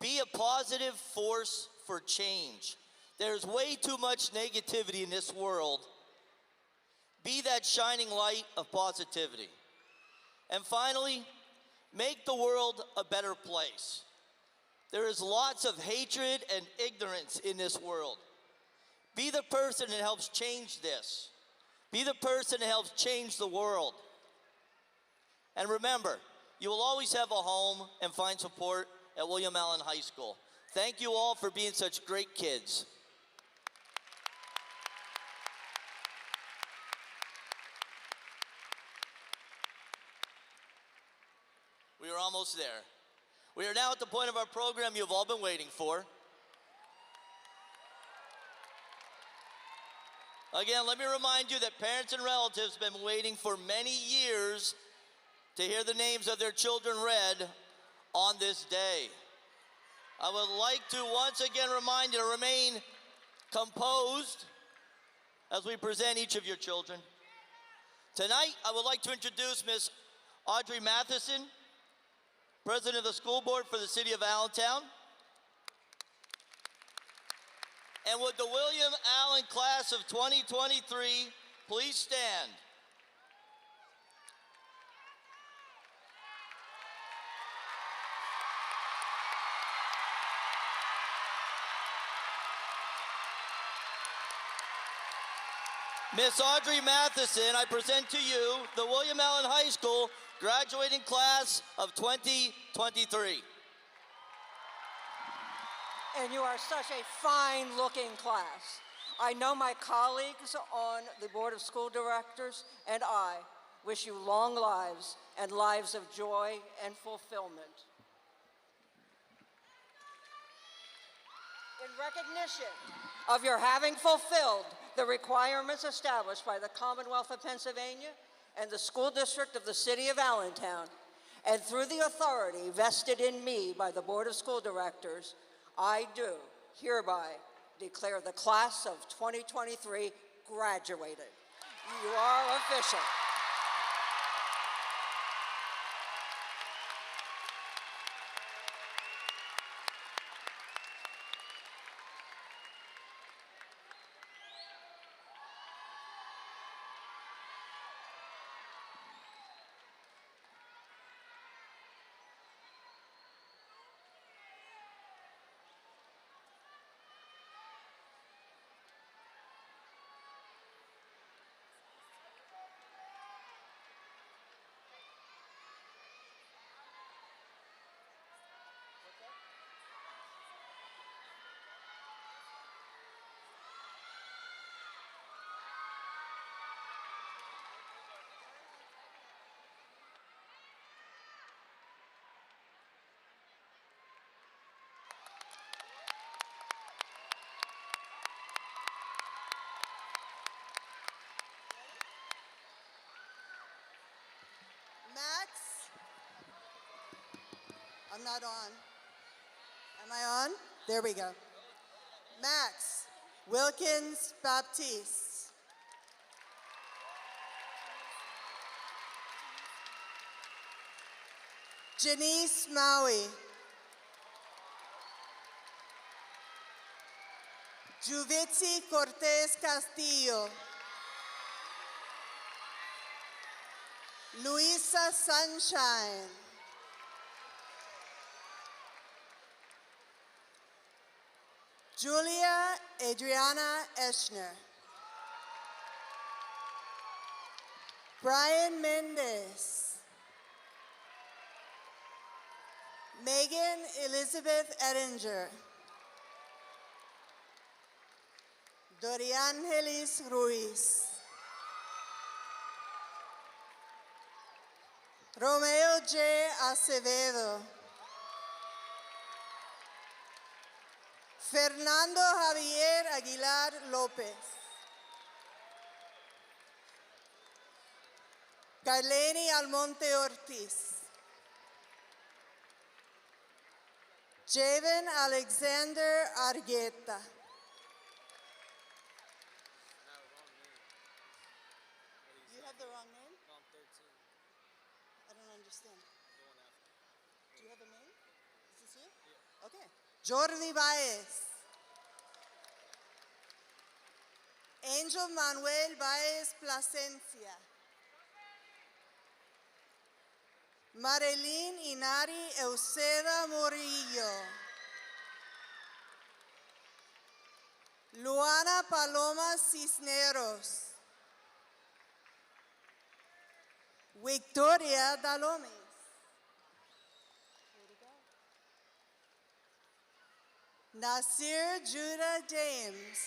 Be a positive force for change. There's way too much negativity in this world. Be that shining light of positivity. And finally, make the world a better place. There is lots of hatred and ignorance in this world. Be the person that helps change this. Be the person that helps change the world. And remember, you will always have a home and find support at William Allen High School. Thank you all for being such great kids. We are almost there. We are now at the point of our program you've all been waiting for. Again, let me remind you that parents and relatives have been waiting for many years to hear the names of their children read on this day. I would like to once again remind you to remain composed as we present each of your children. Tonight, I would like to introduce Miss Audrey Matheson, President of the School Board for the City of Allentown. And would the William Allen class of 2023 please stand? Miss Audrey Matheson, I present to you the William Allen High School graduating class of 2023. And you are such a fine-looking class. I know my colleagues on the Board of School Directors and I wish you long lives and lives of joy and fulfillment. In recognition of your having fulfilled the requirements established by the Commonwealth of Pennsylvania and the School District of the City of Allentown, and through the authority vested in me by the Board of School Directors, I do hereby declare the class of 2023 graduated. You are official. I'm not on. Am I on? There we go. Max Wilkins Baptiste. Janice Maui. Juvitsi Cortez Castillo. Luisa Sunshine. Julia Adriana Eschner. Brian Mendez. Megan Elizabeth Edinger. Doriangelis Ruiz. Romeo J. Acevedo. Fernando Javier Aguilar López. Carleni Almonte Ortiz. Javen Alexander Argueta. You have the wrong name? No, I'm 13. I don't understand. Do you have a name? Is this you? Yeah. Okay. Jordi Baez. Angel Manuel Baez Plasencia. Marilyn Inari Euseda Murillo. Luana Paloma Cisneros. Victoria Dalomes. Nasir Judah James.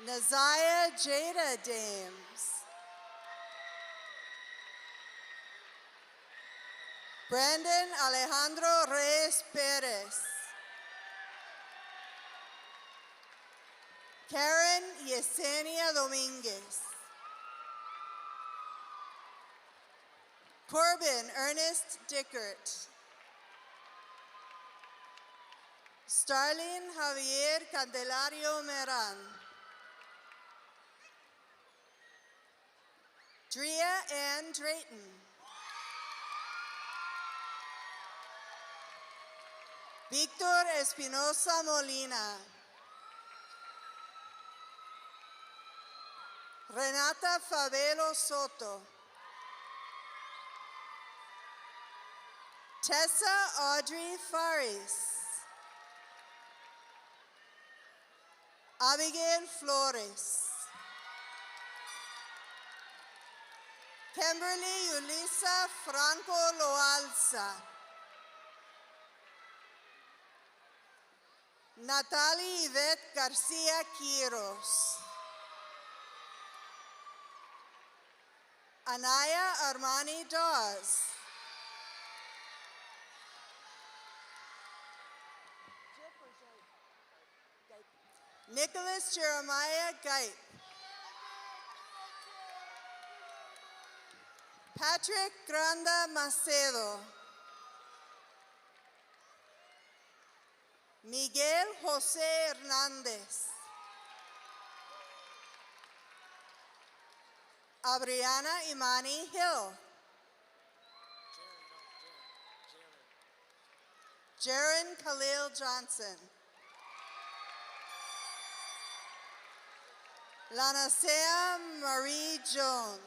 Naziah Jada Dames. Brandon Alejandro Reyes Perez. Karen Yesenia Dominguez. Corbin Ernest Dickert. Starlene Javier Candelario Meran. Drea Ann Drayton. Victor Espinosa Molina. Renata Fabelo Soto. Tessa Audrey Faris. Abigail Flores. Kimberly Yulisa Franco Loalza. Natalie Yvette Garcia Quiros. Anaya Armani Dawes. Nicholas Jeremiah Geit. Patrick Granda Macedo. Miguel Jose Hernandez. Abriana Imani Hill. Jaron Khalil Johnson. Lanacea Marie Jones.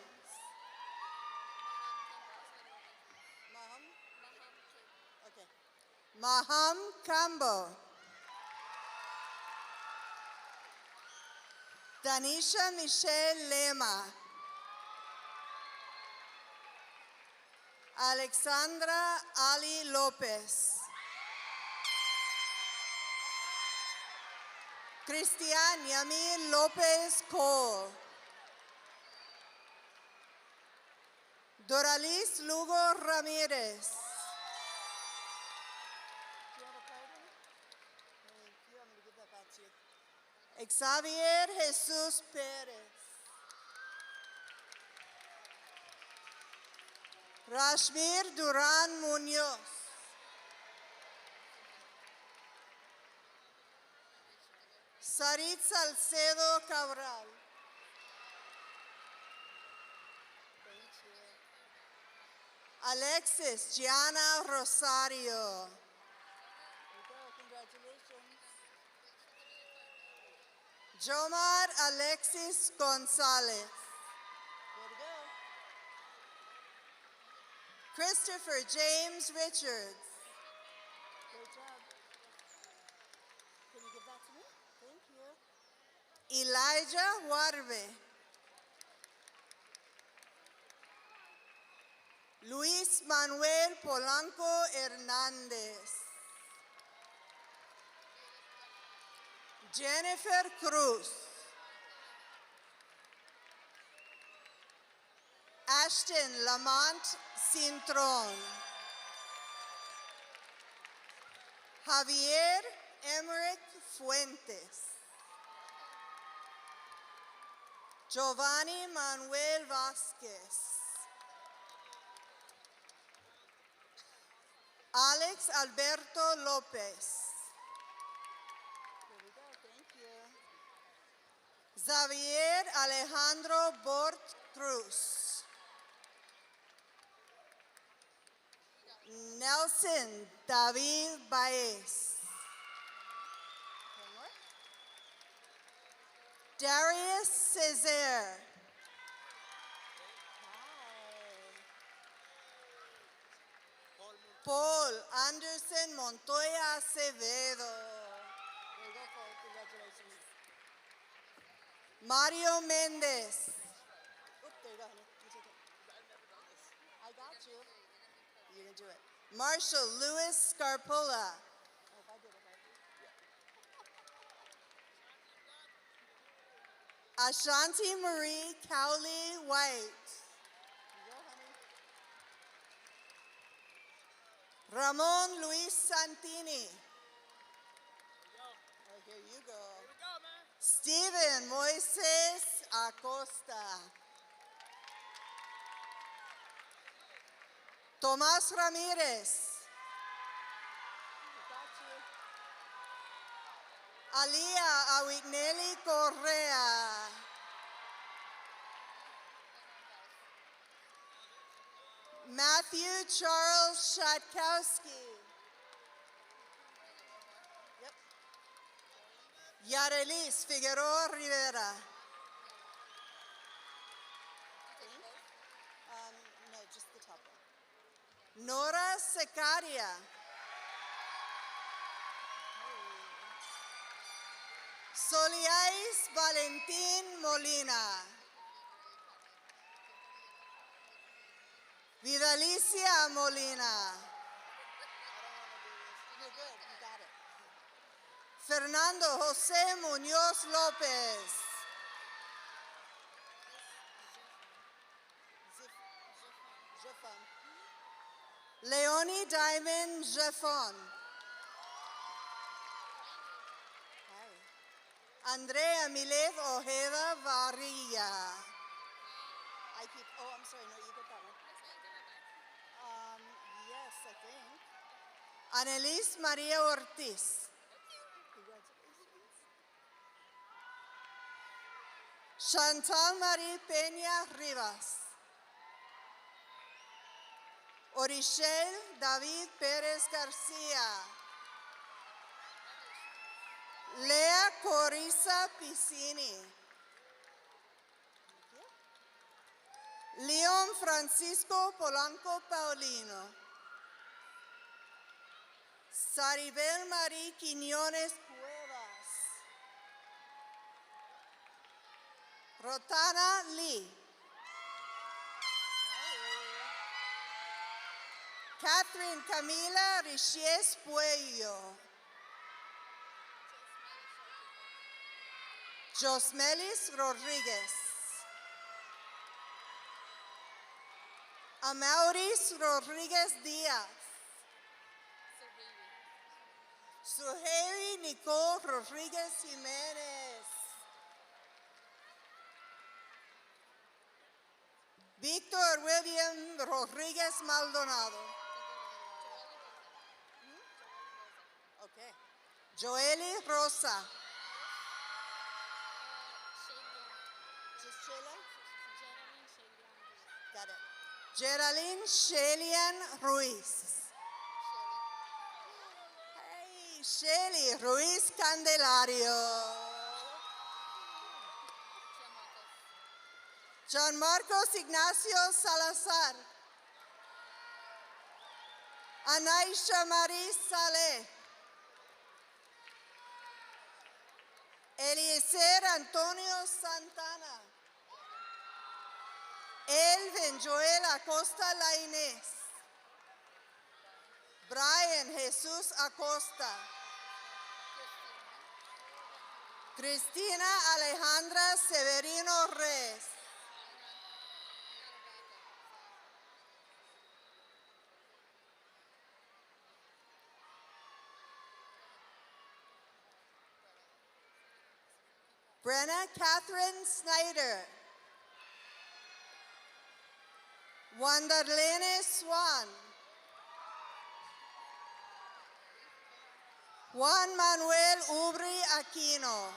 Maham Kambo. Danisha Michelle Lema. Alexandra Ali Lopez. Cristian Yamil Lopez Cole. Doralis Lugo Ramirez. Xavier Jesus Perez. Rashmir Duran Munoz. Sarit Salcedo Cabral. Alexis Gianna Rosario. Congratulations. Jomar Alexis Gonzalez. Way to go. Christopher James Richards. Great job. Can you give that to me? Thank you. Elijah Huarbe. Luis Manuel Polanco Hernández. Jennifer Cruz. Ashton Lamont Cintron. Javier Emerick Fuentes. Giovanni Manuel Vasquez. Alex Alberto Lopez. There we go, thank you. Xavier Alejandro Bort Cruz. Nelson David Baez. One more. Darius Cesar. Paul Anderson Montoya Acevedo. There you go, Paul. Congratulations. Mario Mendez. Oop, there you go, honey. You take it. I got you. You can do it. Marshall Lewis Scarpola. Oh, if I did it, Ashanti Marie Cowley White. Ramon Luis Santini. Oh, here you go. Here we go, man. Steven Moises Acosta. Tomás Ramírez. Alia Awitneli Correa. Matthew Charles Shatkowski. Yep. Yarelis Figueroa Rivera. No, just the top one. Nora Secaria. Soliais Valentín Molina. Vidalicia Molina. You're good, you got it. Fernando José Muñoz López. Leonie Diamond Jeffon. Andrea Milet Ojeda Varilla. I'm sorry, no, you get that one. Yes, I think. Annelise Maria Ortiz. Congratulations. Chantal Marie Peña Rivas. Orichel David Pérez García. Lea Corisa Piscini. Leon Francisco Polanco Paulino. Saribel Marie Quiñones Cuevas. Rotana Lee. Catherine Camila Richies Puello. Josmelis Rodríguez. Amauris Rodríguez Díaz. Suheiri Nicole Rodríguez Jiménez. Víctor William Rodriguez Maldonado. Okay. Joely Rosa. Just Sheila? Got it. Geraldine Shelian Ruiz. Hey, Shelly Ruiz Candelario. John Marcos Ignacio Salazar. Anaisha Marie Saleh. Eliezer Antonio Santana. Elvin Joel Acosta La Inés. Brian Jesus Acosta. Cristina Alejandra Severino Reyes. Brenna Catherine Snyder. Wanderlene Swan. Juan Manuel Ubri Aquino.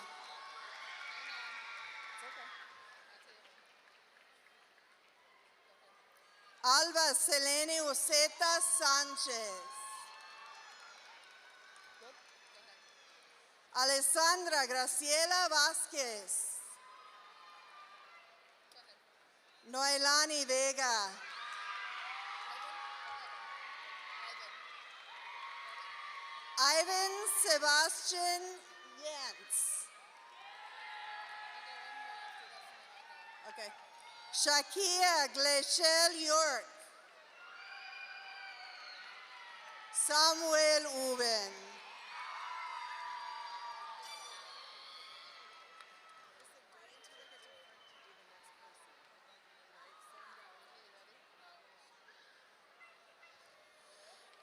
Alba Selene Uceta Sánchez. Alessandra Graciela Vázquez. Noelani Vega. Ivan Sebastian Yance. Okay. Shakia Glechel York. Samuel Uben.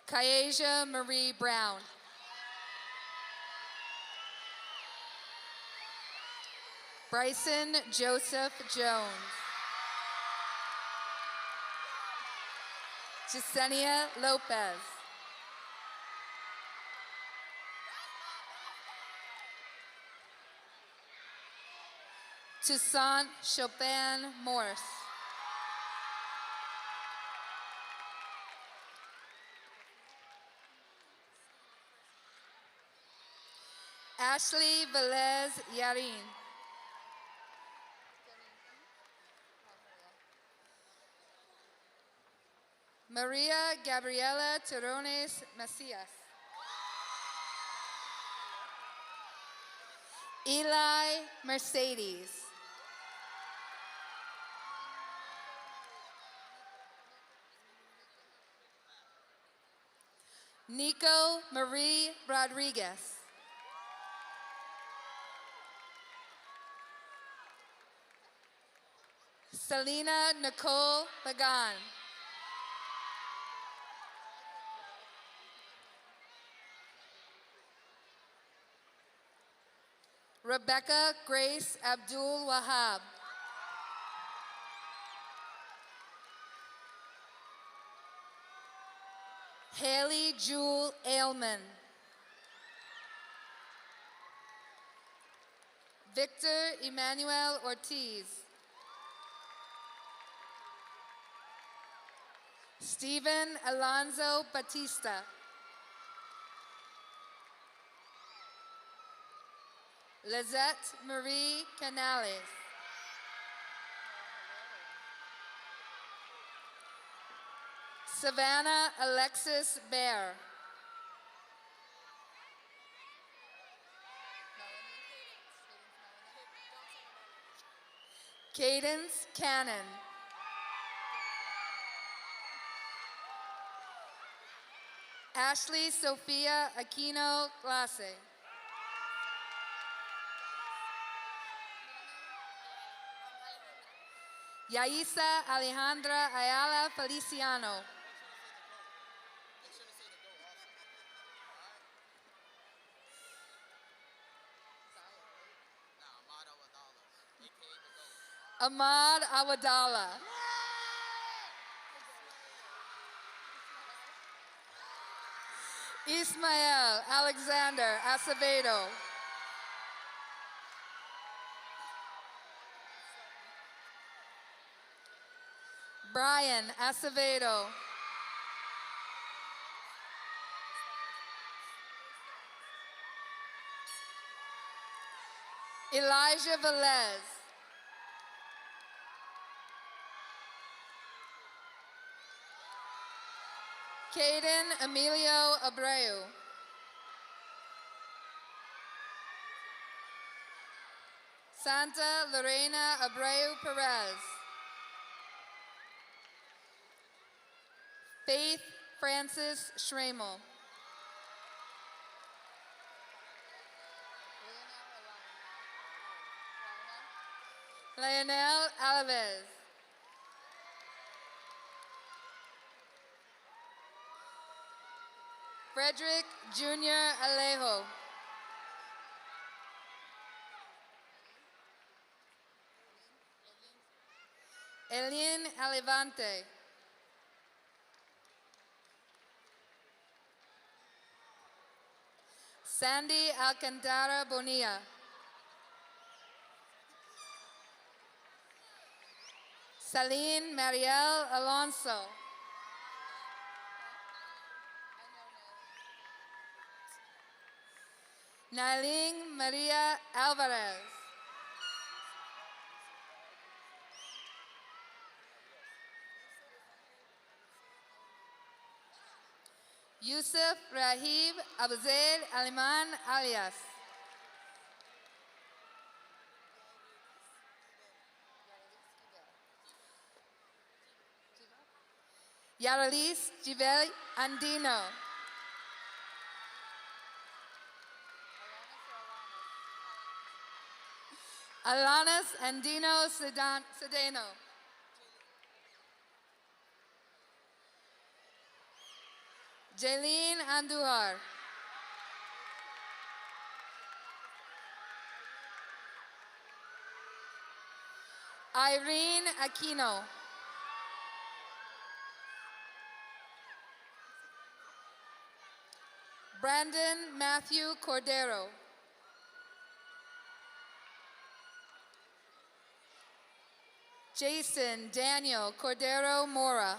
Kyasia Marie Brown. Bryson Joseph Jones. Jasenia Lopez. Toussaint Chopin Morse. Ashley Velez Yarin. Maria Gabriela Terrones Macias. Eli Mercedes. Nico Marie Rodriguez. Selena Nicole Pagan. Rebecca Grace Abdul Wahab. Haley Jewel Ailman. Victor Emmanuel Ortiz. Stephen Alonzo Batista. Lizette Marie Canales. Savannah Alexis Bear. Cadence Cannon. Ashley Sophia Aquino Clase. Yaisa Alejandra Ayala Feliciano. Ahmad Awadallah. Ismael Alexander Acevedo. Brian Acevedo. Elijah Velez. Caden Emilio Abreu. Santa Lorena Abreu Perez. Faith Francis Schramel. Leonel Alves. Frederick Jr. Alejo. Elin Alevante. Sandy Alcantara Bonilla. Celine Mariel Alonso. Nailing Maria Alvarez. Yusuf Rahib Abzel Aliman alias. Yaralis Jivel Andino. Alanis Andino Sedano. Jaylene Andujar. Irene Aquino. Brandon Matthew Cordero. Jason Daniel Cordero Mora.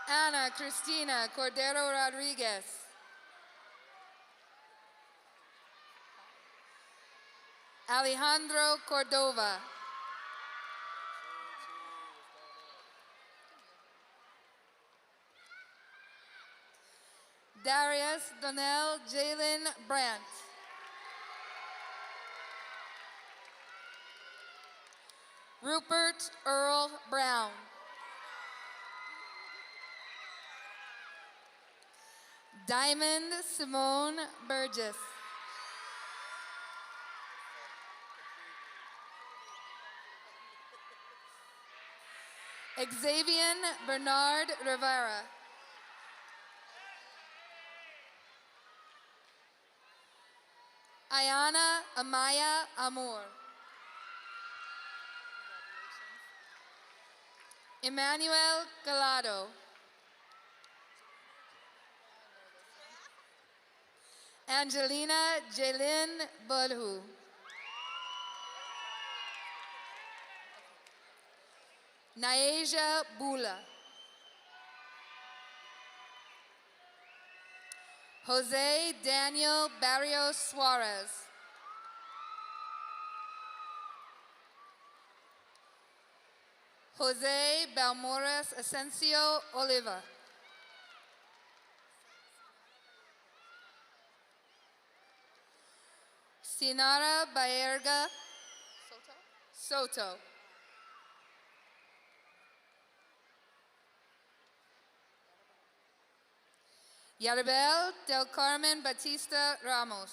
Ana Cristina Cordero Rodriguez. Alejandro Cordova. Darius Donnell Jalen Brandt. Rupert Earl Brown. Diamond Simone Burgess. Xavier Bernard Rivera. Ayana Amaya Amour. Emmanuel Galado. Angelina Jaylin Bulhu. Naeja Bula. Jose Daniel Barrios Suarez. Jose Balmores Asensio Oliva. Sinara Baerga Soto. Yaribel del Carmen Batista Ramos.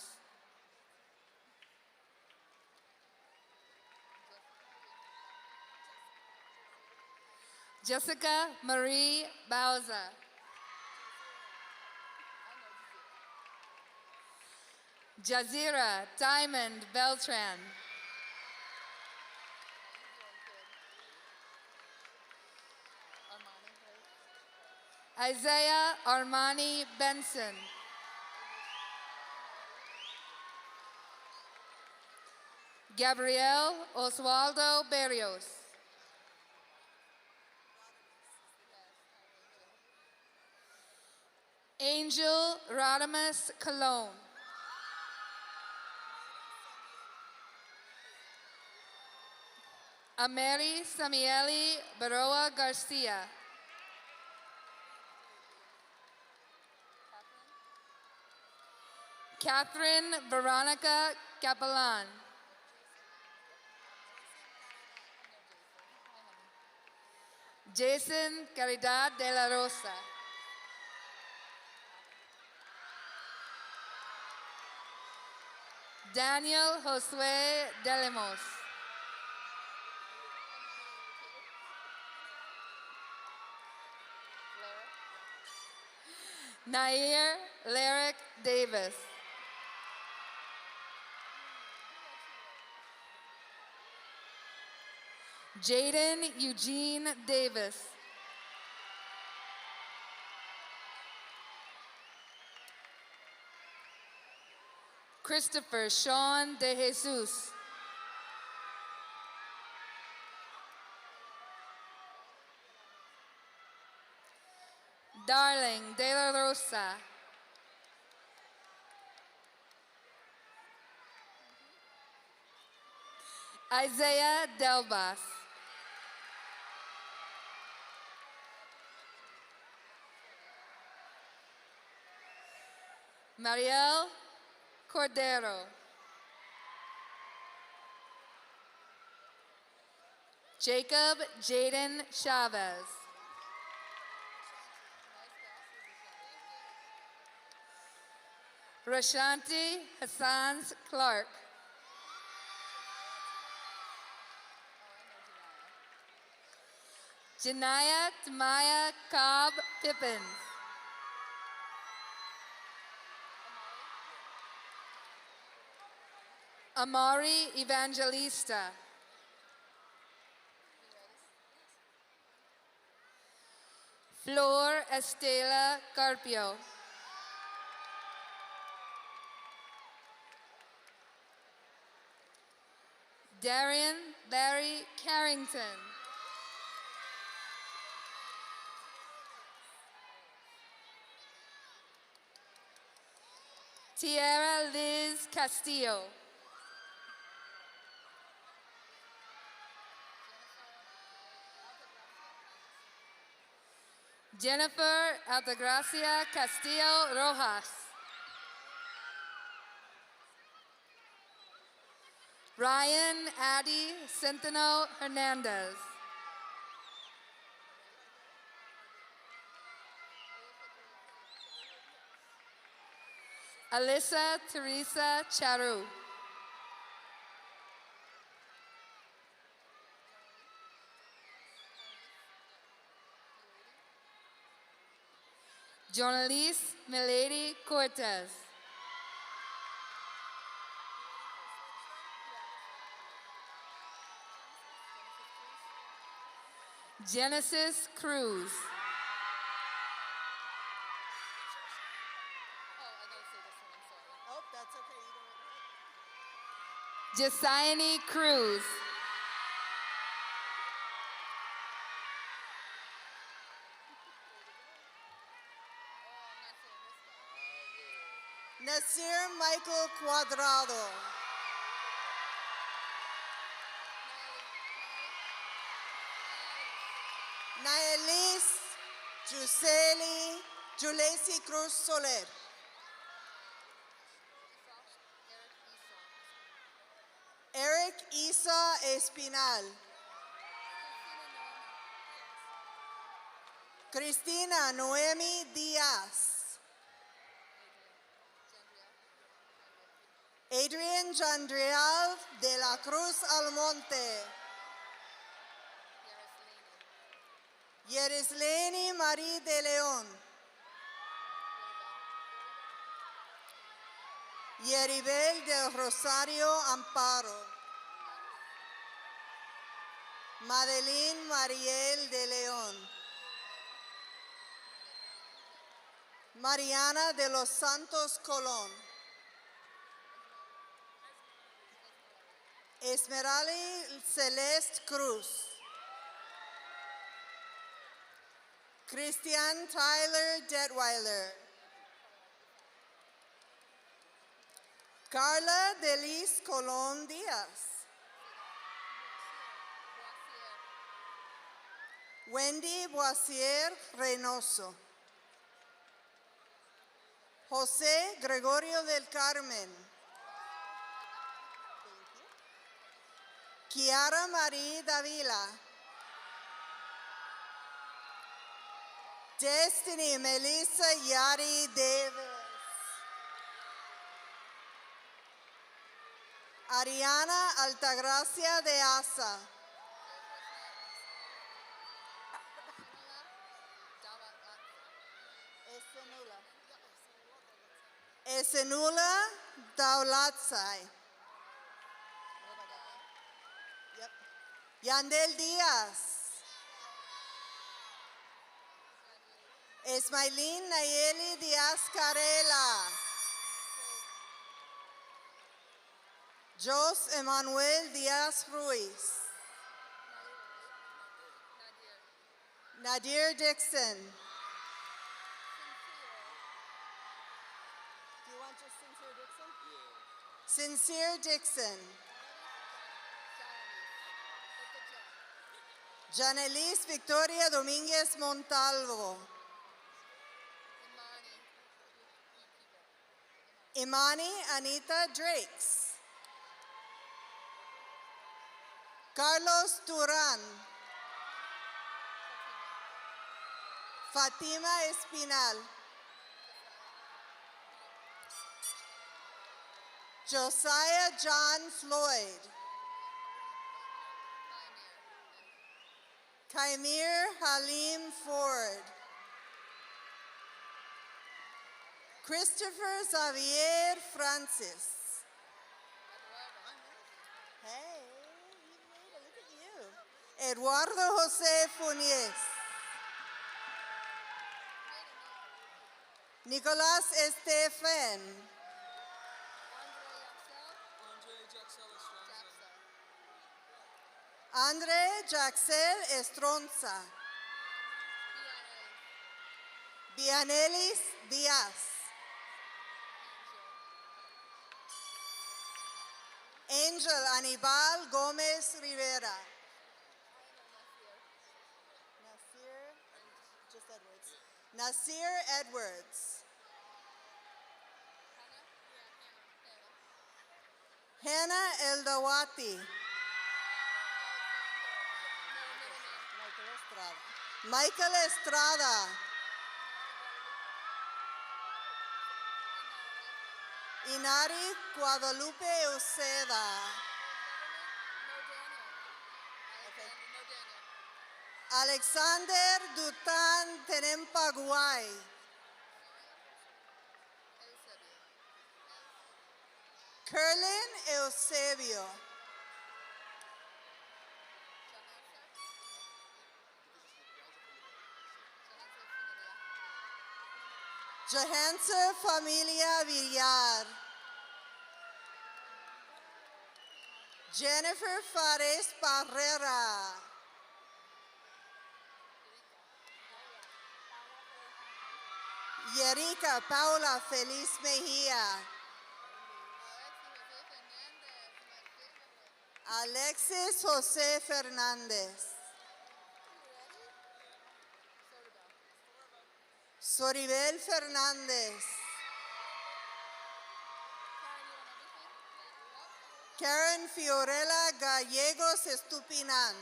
Jessica Marie Bauza. Jazira Diamond Beltran. Isaiah Armani Benson. Gabriel Oswaldo Berrios. Angel Radamus Cologne. Ameri Samieli Baroa Garcia. Catherine Veronica Capellan. Jason Caridad de la Rosa. Daniel Josue Delemos. Nair Lyric Davis. Jaden Eugene Davis. Christopher Sean De Jesus. Darling De La Rosa. Isaiah Delbas. Mariel Cordero. Jacob Jaden Chavez. Rashanti Hassan Clark. Janaya Tamaya Cobb Pippins. Amari Evangelista. Flor Estela Carpio. Darian Barry Carrington. Tierra Liz Castillo. Jennifer Altagracia Castillo Rojas. Ryan Addy Centeno Hernandez. Alyssa Teresa Charu. Journalist Milady Cortez. Genesis Cruz. Oh, that's okay. Josiane Cruz. Nasir Michael Cuadrado. Naelis Julesi Cruz Soler. Eric Isa Espinal. Cristina Noemi Diaz. Adrian Jandrial de la Cruz Almonte. Yerisleni Marie de León. Yeribel del Rosario Amparo. Madeline Mariel de León. Mariana de los Santos Colón. Esmeralda Celeste Cruz. Christian Tyler Detweiler. Carla Delis Colón Díaz. Wendy Boisier Reynoso. José Gregorio del Carmen. Kiara Marie Davila. Destiny Melissa Yari Davis. Ariana Altagracia de Asa. Esenula Daulatzai. Yep. Yandel Díaz. Esmailín Nayeli Díaz Carela. Jos Emanuel Díaz Ruiz. Nadir Dixon. Do you want just Sincere Dixon? Yeah. Sincere Dixon. Janelis Victoria Dominguez Montalvo. Imani Anita Drakes. Carlos Turan. Fatima Espinal. Josiah John Floyd. Kaimir Halim Ford. Christopher Xavier Francis. Hey, you made it. Look at you. Eduardo Jose Funes. Nicolas Estefan. Andre Jaxel Estronza. Vianelis Díaz. Angel Anibal Gomez Rivera. Nasir Edwards. Hannah Eldawati. Michael Estrada. Inari Guadalupe Uceda. Alexander Dutan Tenempaguay. Kerlin Eusebio. Johansa Familia Villar. Jennifer Fares Barrera. Yerica Paula Feliz Mejia. Alexis Jose Fernández. Soribel Fernández. Karen Fiorella Gallegos Estupinan.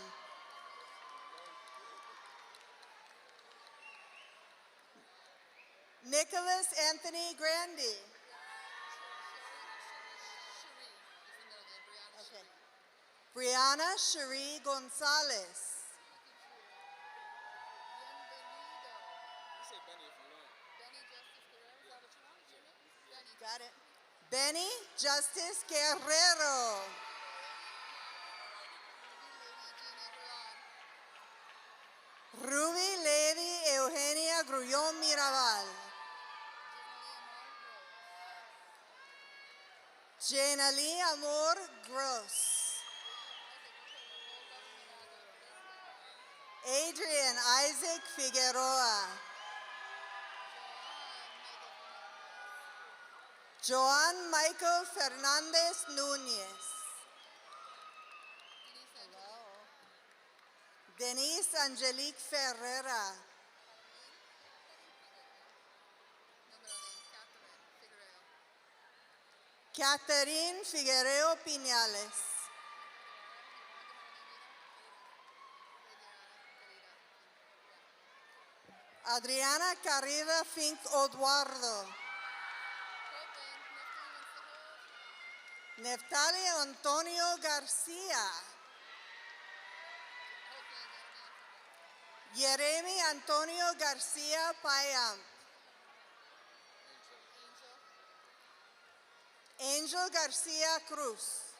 Nicholas Anthony Grandi. Okay. Brianna Cherie Gonzalez. Got it. Benny Justice Guerrero. Ruby Lady Eugenia Grullón Mirabal. Jenali Amor Gross. Adrian Isaac Figueroa. Joan Michael Fernandez Núñez. Denise Angelique Ferreira. Catherine Figuereo Piñales. Adriana Carrera Fink Eduardo. Neftali Antonio Garcia. Jeremy Antonio Garcia Payam. Angel Garcia Cruz.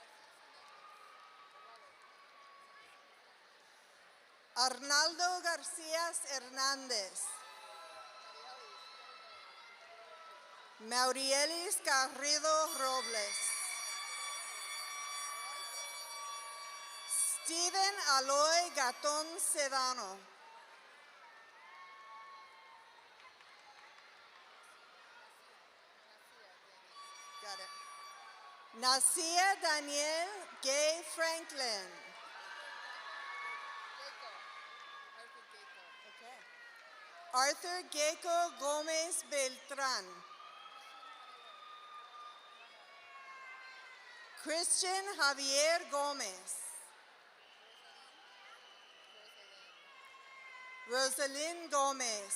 Arnaldo Garcia Hernández. Maurielis Garrido Robles. Steven Aloy Gatón Sedano. Got it. Nacia Daniel Gay Franklin. Arthur Gecko Gomez Beltran. Christian Javier Gomez. Rosalind Gomez.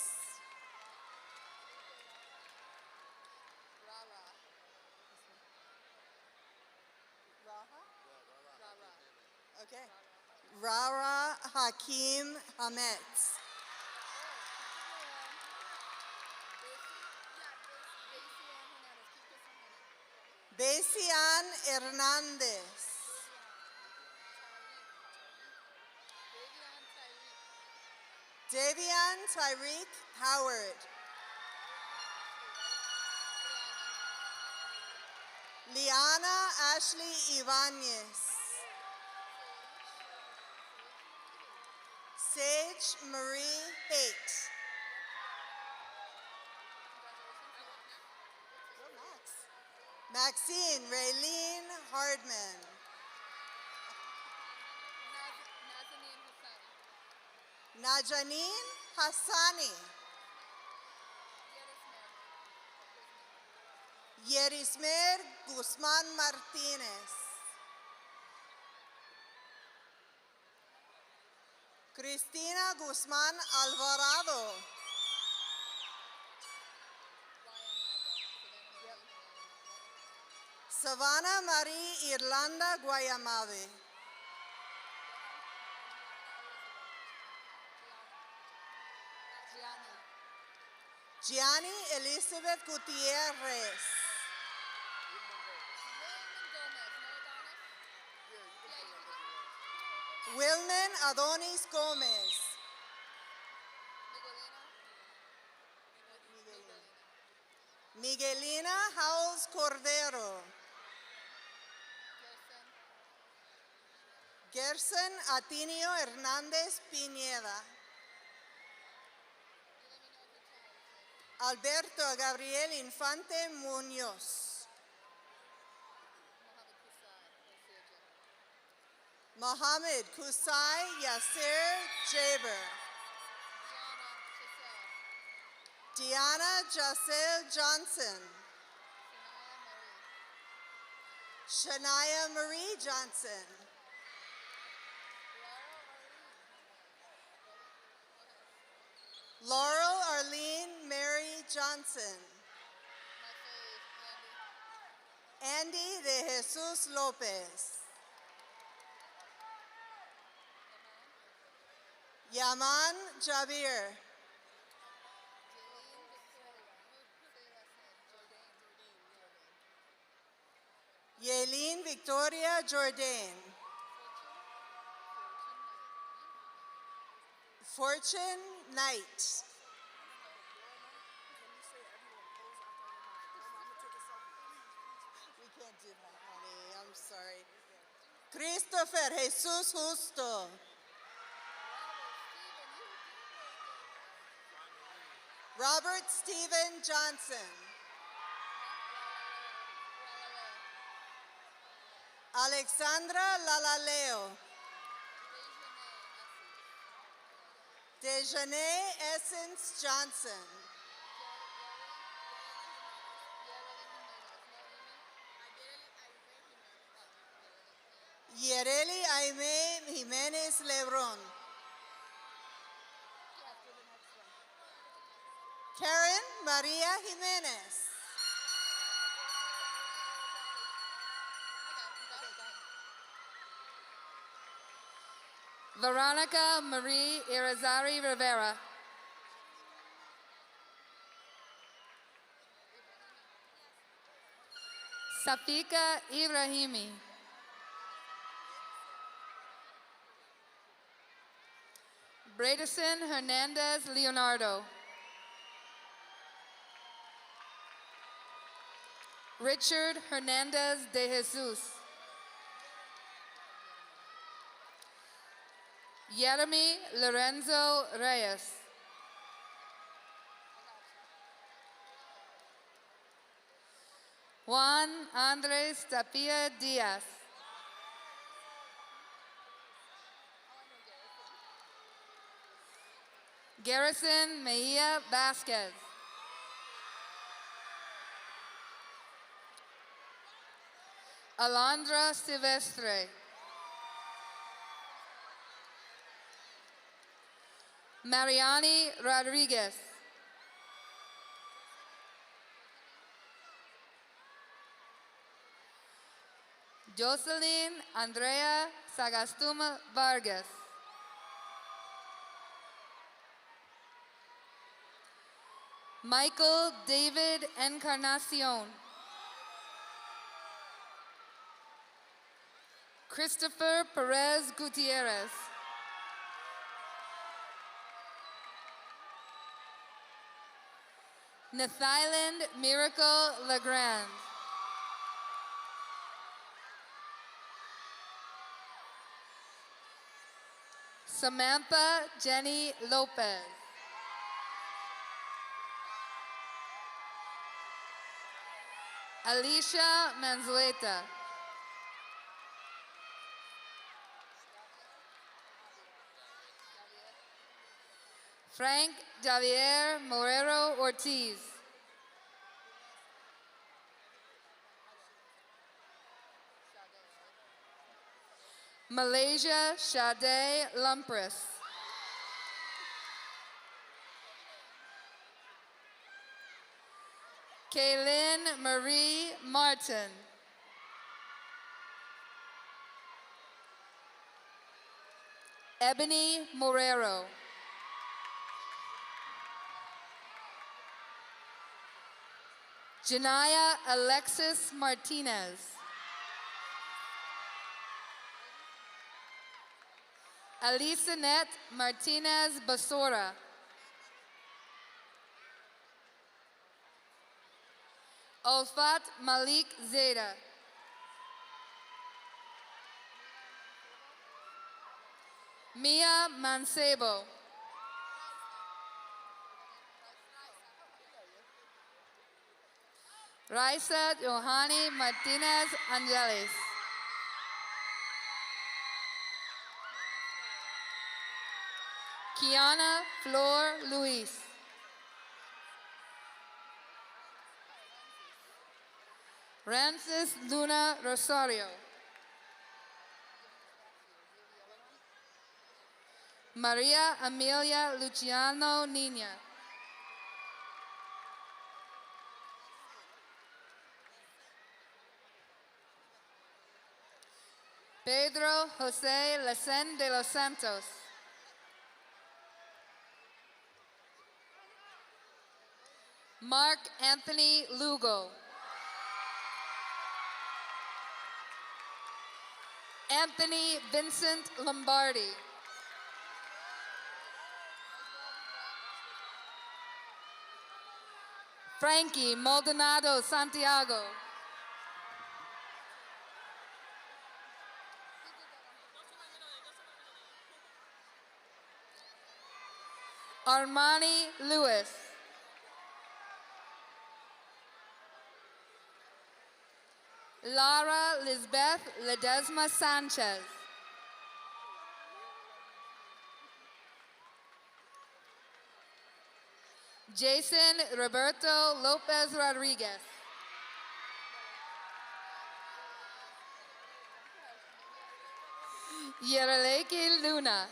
Okay. Rara Hakim Hametz. Besian Hernandez. Davian Tyreek Howard. Liana Ashley Ibanez. Sage Marie Haight. Maxine Raylene Hardman. Najaneen Hassani. Yerismer Guzman Martinez. Cristina Guzman Alvarado. Savannah Marie Irlanda Guayamabe. Gianni Elizabeth Gutierrez. Wilman Adonis Gomez. Miguelina Howells Cordero. Gerson Atinio Hernández Piñeda. Alberto Gabriel Infante Muñoz. Mohammed Kusai Yasser Jaber. Diana Jacel Johnson. Shania Marie Johnson. Laurel Arlene Mary Johnson. Andy de Jesus Lopez. Yaman Jabir. Yaelin Victoria Jordan. Fortune Knight. We can't do that. Christopher Jesus Justo. Robert Stephen Johnson. Alexandra Lalaleo. Dejanay Essence Johnson. Yereli Aime Jimenez Lebron. Karen Maria Jimenez. Veronica Marie Irizarry Rivera. Safika Ibrahimi. Bradison Hernandez Leonardo. Richard Hernandez de Jesus. Jeremy Lorenzo Reyes. Juan Andres Tapia Diaz. Garrison Mejia Vasquez. Alondra Silvestre. Mariani Rodriguez. Jocelyn Andrea Sagastuma Vargas. Michael David Encarnacion. Christopher Perez Gutierrez. Nathyland Miracle Legrand. Samantha Jenny Lopez. Alicia Manzueta. Frank Javier Morero Ortiz. Malaysia Sade Lumpris. Kaylin Marie Martin. Ebony Morero. Janaya Alexis Martinez. Alisanet Martinez Basora. Olfat Malik Zeta. Mia Mancebo. Raisa Johanny Martinez Angeles. Kiana Flor Luis. Francis Luna Rosario. Maria Amelia Luciano Nina. Pedro Jose Lecen de los Santos. Mark Anthony Lugo. Anthony Vincent Lombardi. Frankie Maldonado Santiago. Armani Lewis. Lara Lisbeth Ledesma Sanchez. Jason Roberto Lopez Rodriguez. Yereleki Luna.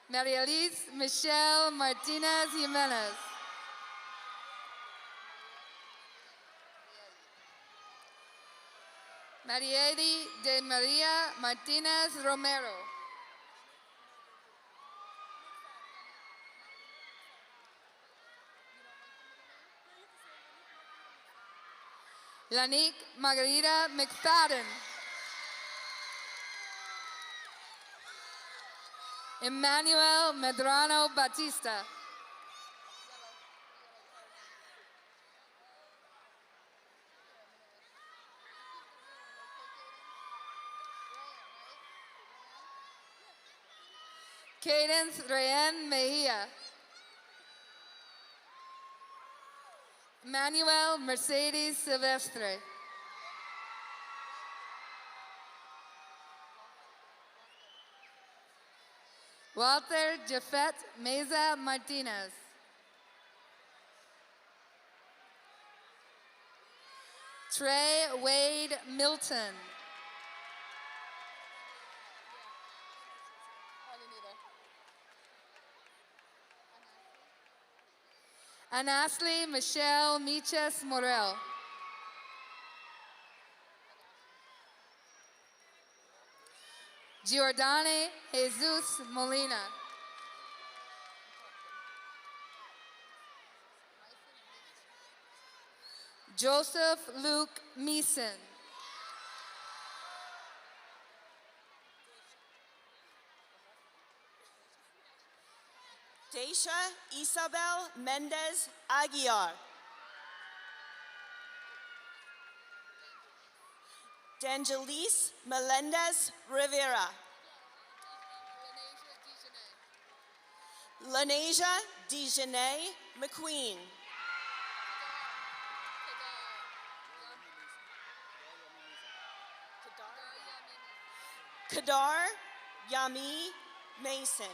Maria Elise Michelle Martinez Jimenez. Marieli de Maria Martinez Romero. Lanique Margarita McFadden. Emmanuel Medrano Batista. Cadence Rayen Mejia. Manuel Mercedes Silvestre. Walter Jafet Meza Martinez. Trey Wade Milton. Anasli Michelle Miches Morel. Giordane Jesus Molina. Joseph Luke Meeson. Daisha Isabel Mendez Aguiar. D'Angelis Melendez Rivera. Lanasia Dejanay McQueen. Kadar Yami Mason.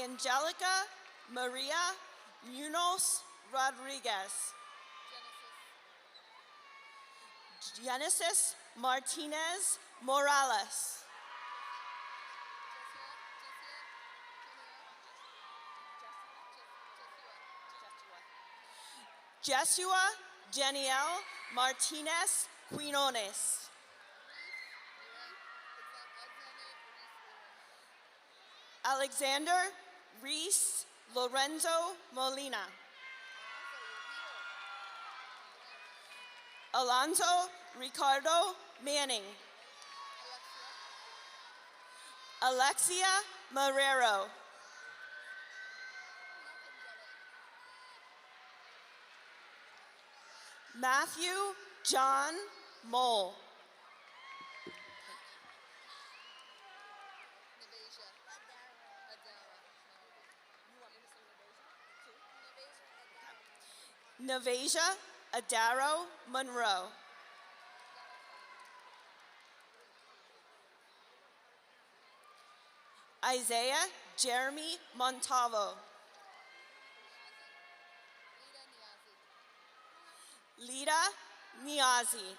Angelica Maria Munoz Rodriguez. Genesis Martinez Morales. Jesua Jeniel Martinez Quinones. Alexander Reese Lorenzo Molina. Alonso Ricardo Manning. Alexia Marrero. Matthew John Mole. Navasia Adaro Monroe. Isaiah Jeremy Montalvo. Lita Niazi.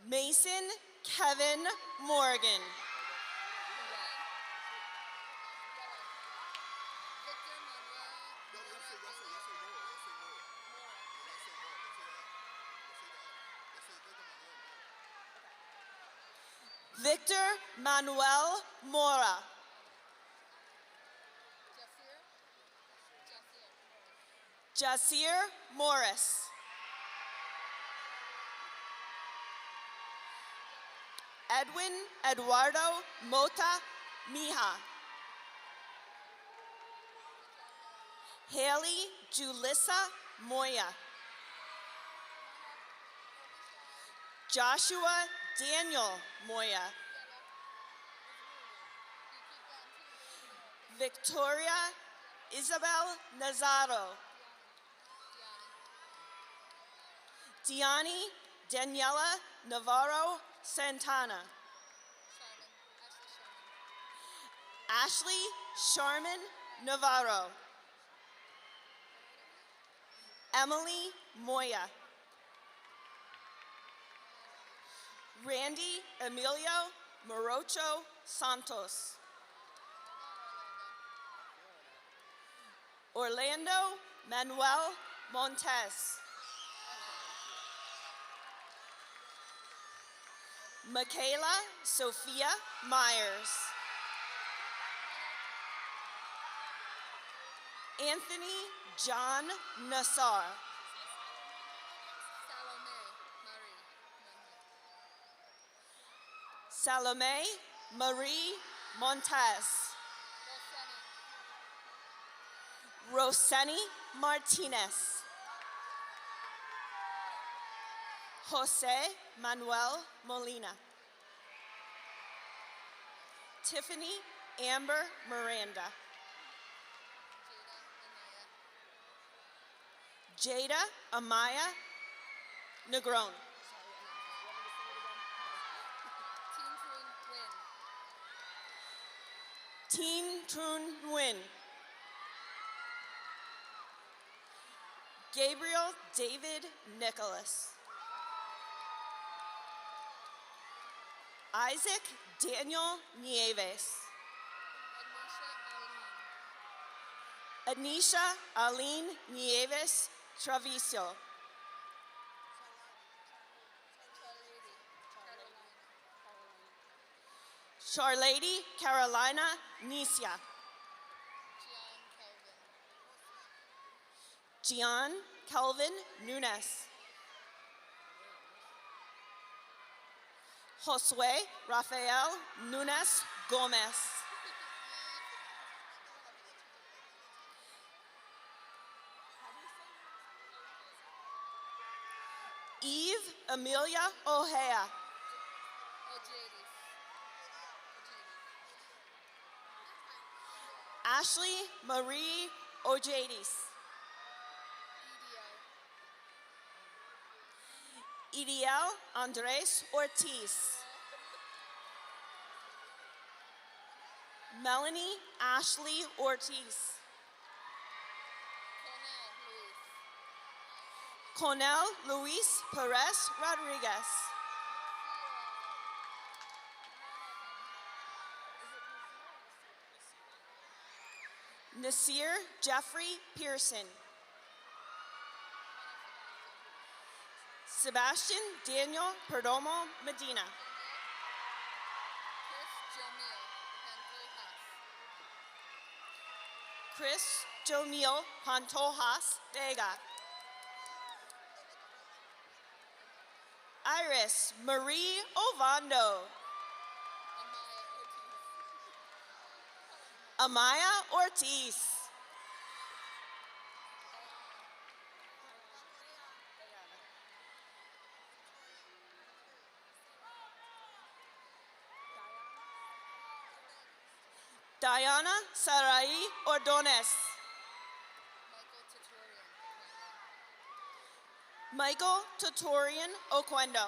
Mason Kevin Morgan. Victor Manuel Mora. Jasir Morris. Edwin Eduardo Mota Mija. Haley Julissa Moya. Joshua Daniel Moya. Victoria Isabel Nazaro. Diani Daniela Navarro Santana. Ashley Sharman Navarro. Emily Moya. Randy Emilio Morocho Santos. Orlando Manuel Montes. Michaela Sophia Myers. Anthony John Nassar. Salome Marie Montes. Roseni Martinez. Jose Manuel Molina. Tiffany Amber Miranda. Jada Amaya Negron. Teen Trun Nguyen. Gabriel David Nicholas. Isaac Daniel Nieves. Anisha Aline Nieves Traviso. Charlady Carolina Nisia. Gian Kelvin Nunes. Josue Rafael Nunes Gomez. Eve Amelia Ojea. Ashley Marie Ojadis. Idiel Andres Ortiz. Melanie Ashley Ortiz. Cornel Luis Perez Rodriguez. Nasir Jeffrey Pearson. Sebastian Daniel Perdomo Medina. Chris Jomil Pantojas Vega. Iris Marie Ovando. Amaya Ortiz. Diana Sarai Ordonez. Michael Tutorian Oquendo.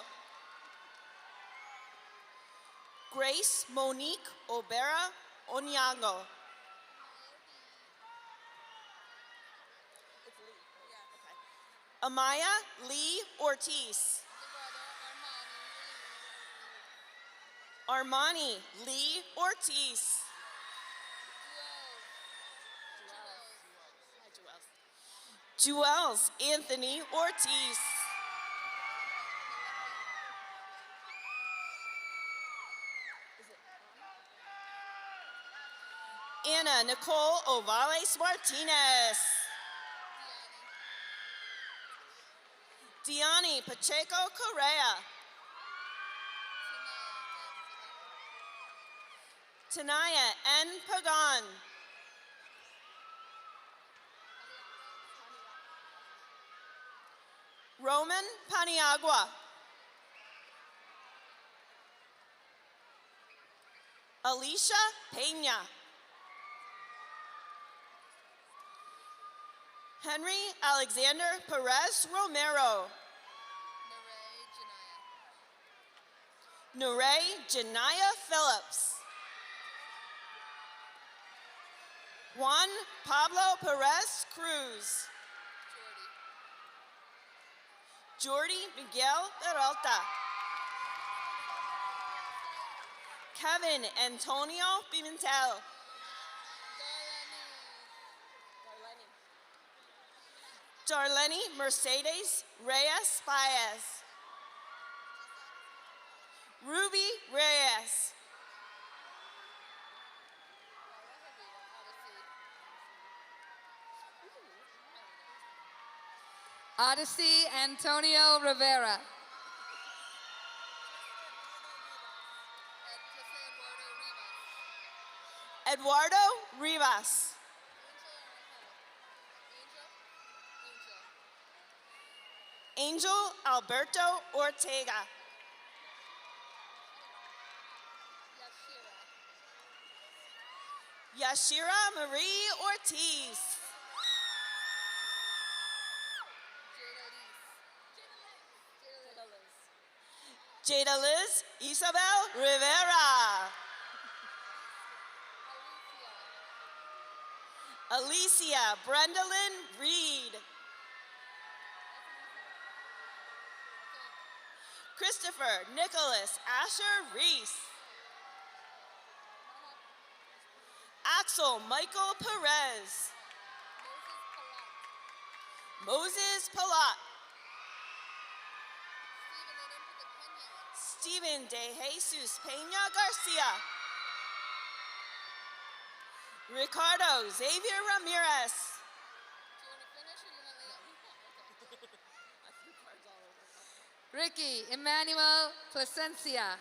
Grace Monique Obera Onyango. Amaya Lee Ortiz. Armani Lee Ortiz. Juels Anthony Ortiz. Anna Nicole Ovales Martinez. Diani Pacheco Correa. Tanaya N. Pagan. Roman Paniagua. Alicia Pena. Henry Alexander Perez Romero. Nuray Janaya Phillips. Juan Pablo Perez Cruz. Jordi Miguel Peralta. Kevin Antonio Pimentel. Darlene Mercedes Reyes Baez. Ruby Reyes. Odyssey Antonio Rivera. Eduardo Rivas. Angel Alberto Ortega. Yashira Marie Ortiz. Jada Liz Isabel Rivera. Alicia Brendalyn Reed. Christopher Nicholas Asher Reese. Axel Michael Perez. Moses Palat. Stephen De Jesus Peña Garcia. Ricardo Xavier Ramirez. Ricky Emmanuel Placencia.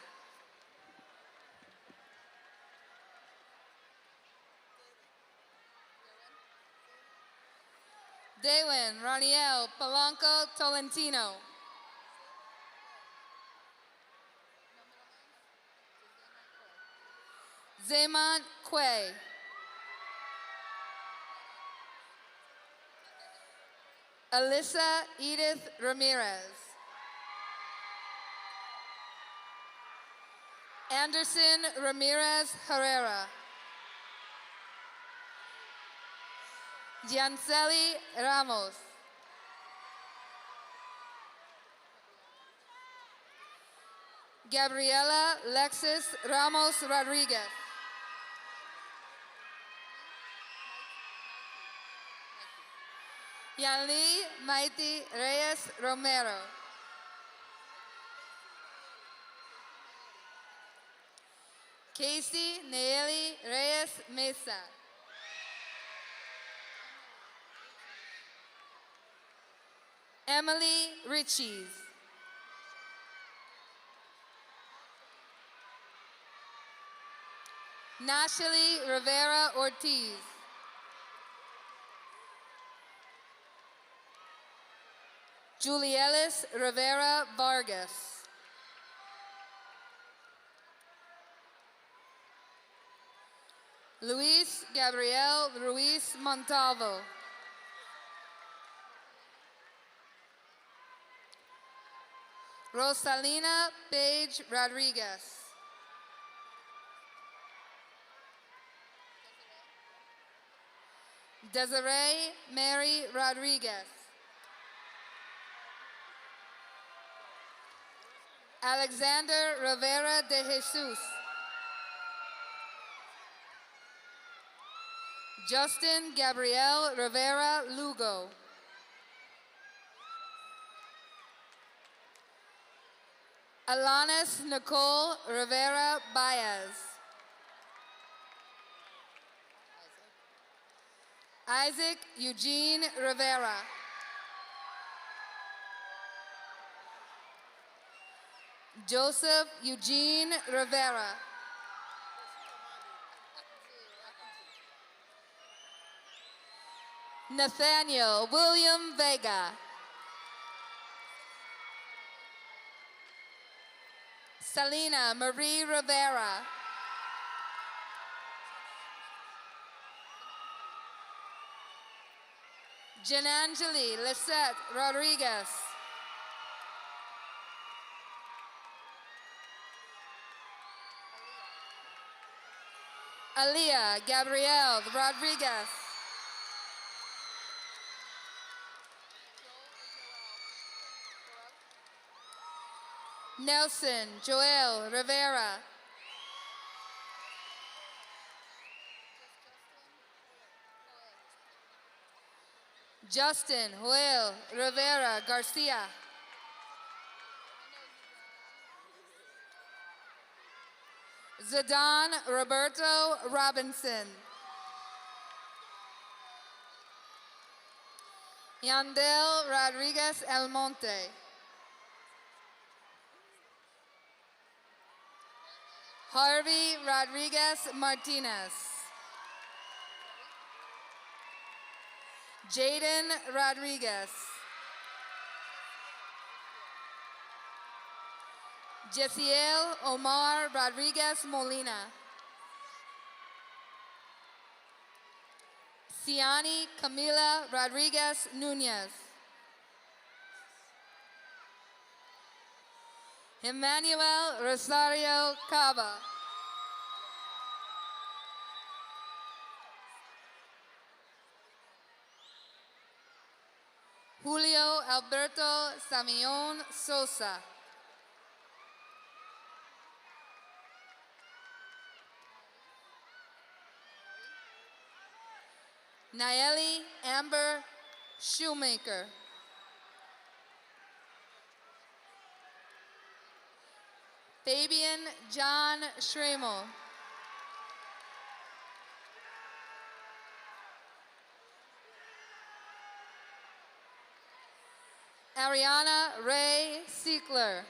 Daywin Roniel Polanco Tolentino. Zaman Quay. Alyssa Edith Ramirez. Anderson Ramirez Herrera. Gianceli Ramos. Gabriela Lexis Ramos Rodriguez. Yanli Maiti Reyes Romero. Casey Naeli Reyes Mesa. Emily Richies. Nashali Rivera Ortiz. Julielis Rivera Vargas. Luis Gabriel Ruiz Montalvo. Rosalina Page Rodriguez. Desiree Mary Rodriguez. Alexander Rivera de Jesus. Justin Gabriel Rivera Lugo. Alanis Nicole Rivera Baez. Isaac Eugene Rivera. Joseph Eugene Rivera. Nathaniel William Vega. Selena Marie Rivera. Janangeli Lisette Rodriguez. Aaliyah Gabrielle Rodriguez. Nelson Joel Rivera. Justin Joel Rivera Garcia. Zidane Roberto Robinson. Yandel Rodriguez El Monte. Harvey Rodriguez Martinez. Jaden Rodriguez. Jessiel Omar Rodriguez Molina. Ciani Camila Rodriguez Nunez. Emmanuel Rosario Cava. Julio Alberto Samion Sosa. Nayeli Amber Shoemaker. Fabian John Schramel. Ariana Ray Siegler.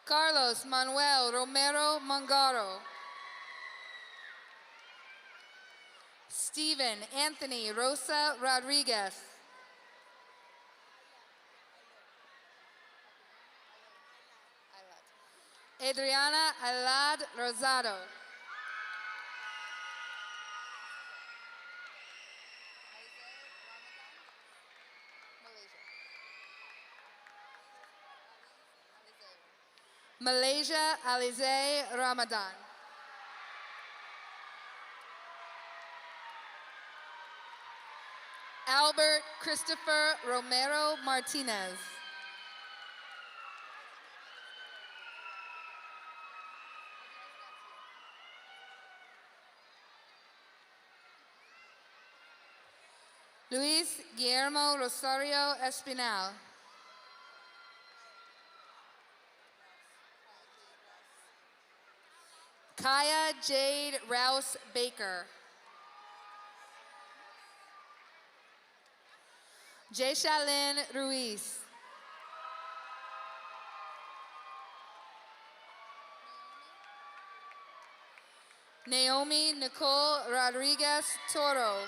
Carlos Manuel Romero Mangaro. Stephen Anthony Rosa Rodriguez. Adriana Alad Rosado. Malaysia Alize Ramadan. Albert Christopher Romero Martinez. Luis Guillermo Rosario Espinal. Kaya Jade Rouse Baker. Jayshalyn Ruiz. Naomi Nicole Rodriguez Toro.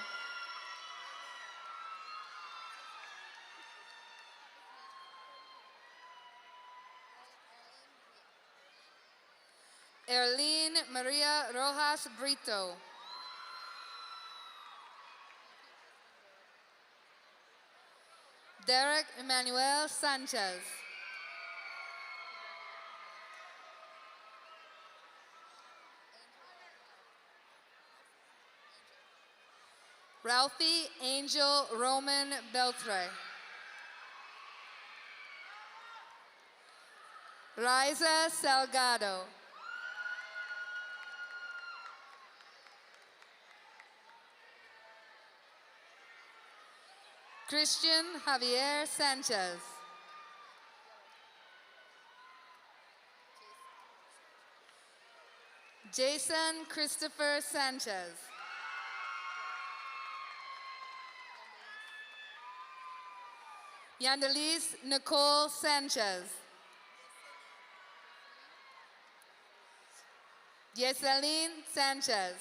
Erlene Maria Rojas Brito. Derek Emmanuel Sanchez. Ralphie Angel Roman Beltre. Riza Salgado. Christian Javier Sanchez. Jason Christopher Sanchez. Yandelise Nicole Sanchez. Yeselin Sanchez.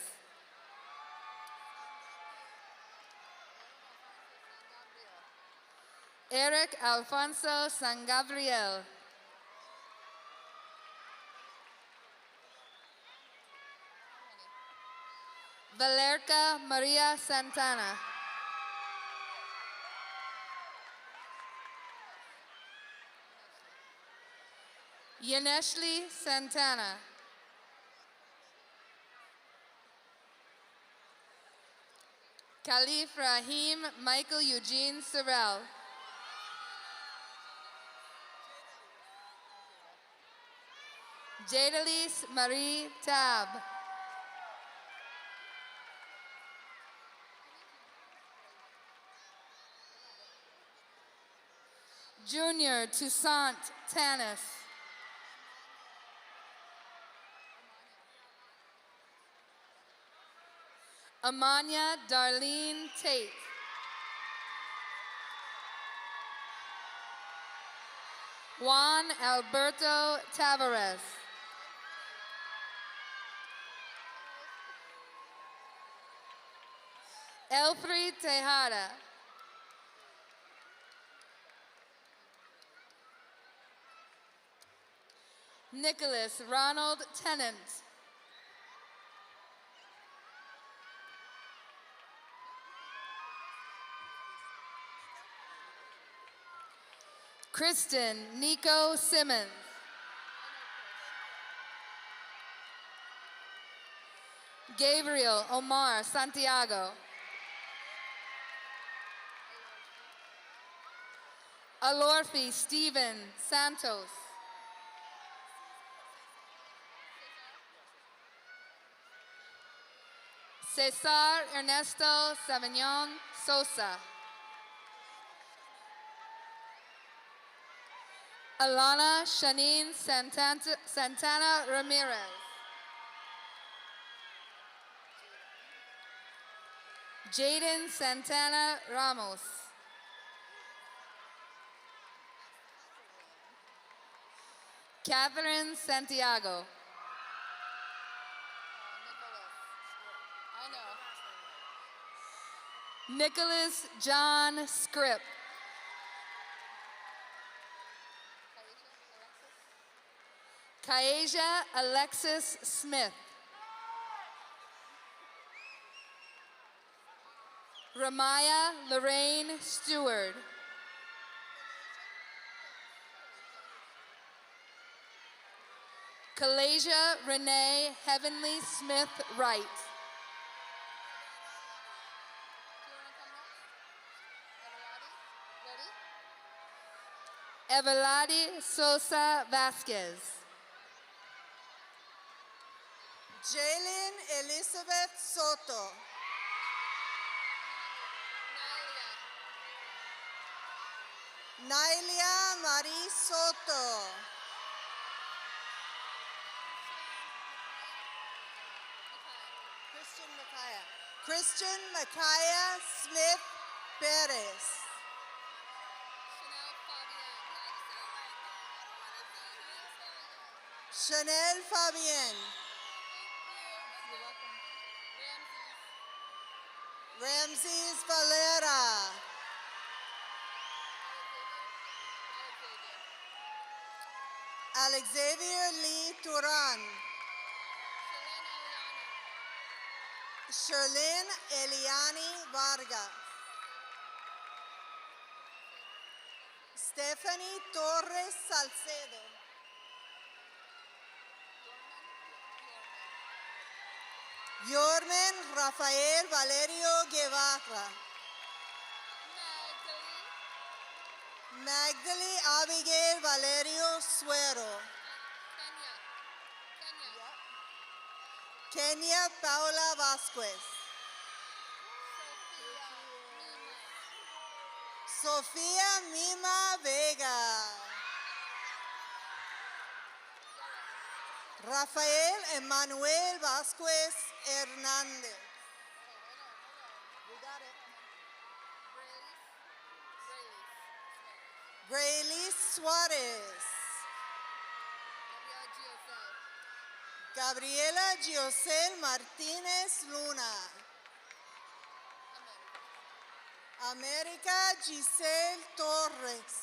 Eric Alfonso San Gabriel. Valerca Maria Santana. Yaneshli Santana. Khalif Rahim Michael Eugene Sorrell. Jadalis Marie Tab. Junior Toussaint Tanis. Amanya Darlene Tate. Juan Alberto Tavares. Elfrey Tejada. Nicholas Ronald Tennant. Kristen Nico Simmons. Gabriel Omar Santiago. Alorfi Stephen Santos. Cesar Ernesto Savignon Sosa. Alana Shanine Santana Ramirez. Jaden Santana Ramos. Catherine Santiago. Nicholas John Scripp. Kaeja Alexis Smith. Ramaya Lorraine Stewart. Kalasia Renee Heavenly Smith Wright. Eveladi Sosa Vasquez. Jaylin Elizabeth Soto. Nailia Marie Soto. Christian Micaiah Smith Perez. Chanel Fabienne. Ramses Valera. Alexavier Lee Turan. Sherlyn Eliani Vargas. Stephanie Torres Salcedo. Yormen Rafael Valerio Guevara. Magdalene Abigail Valerio Suero. Kenya Paula Vasquez. Sofía Mima Vega. Rafael Emmanuel Vasquez Hernández. We got it. Braylee Suarez. Gabriela Giosel Martinez Luna. America Giselle Torres.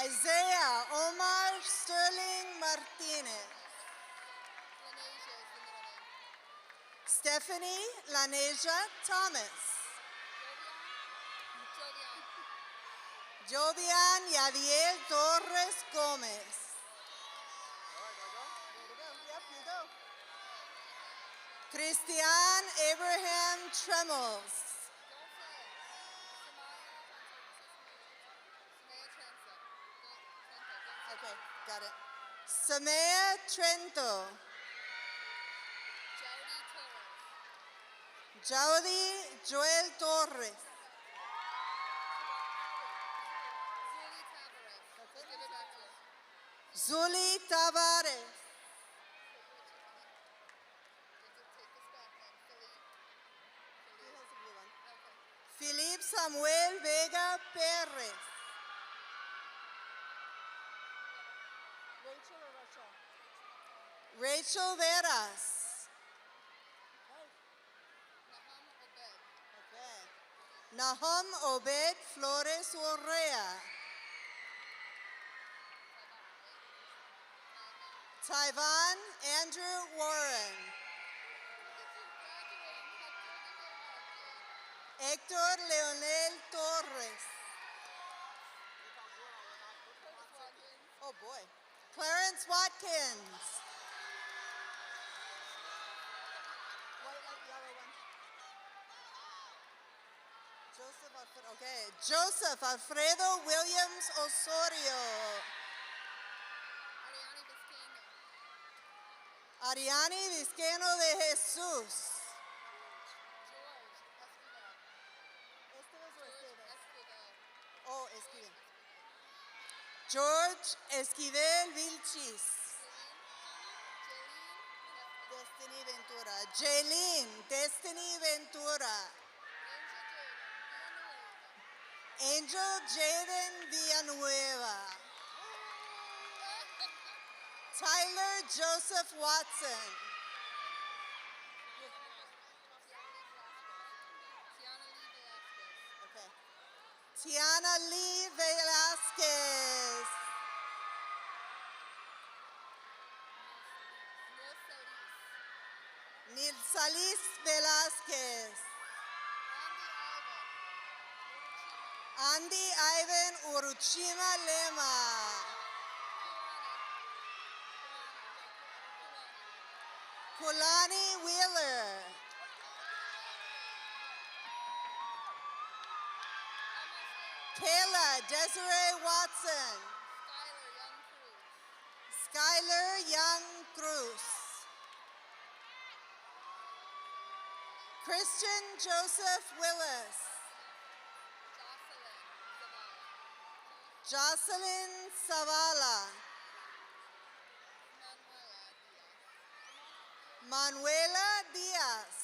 Isaiah Omar Sterling Martinez. Stephanie Laneja Thomas. Jovian Yadiel Torres Gomez. Christian Abraham Tremels. Okay, got it. Samea Trento. Jody Joel Torres. Zuli Tavares. Philippe Samuel Vega Perez. Rachel Veras. Nahum Obed Flores Urrea. Taiwan Andrew Warren. Héctor Leonel Torres. Oh boy. Clarence Watkins. Joseph Alfredo Williams Osorio. Ariani Vizqueno de Jesús. Oh, Esquivel. George Esquivel Vilchis. Destiny Ventura. Jaylene Destiny Ventura. Angel Jaden Villanueva. Tyler Joseph Watson. Okay. Tiana Lee Velasquez. Nilsalis Velasquez. Andy Ivan Uruchima Lema. Kulani Wheeler. Kayla Desiree Watson. Skylar Young Cruz. Christian Joseph Willis. Jocelyn Zavala. Manuela Diaz.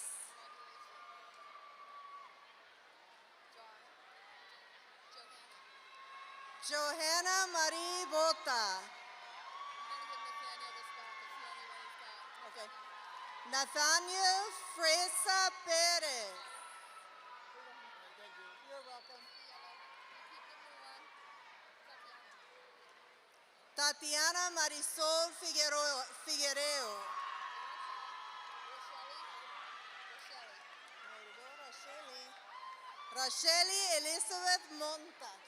Johanna Marie Bota. Okay. Nathaniel Fresa Perez. You're welcome. Tatiana Marisol Figuereo. Racheli Elizabeth Montas.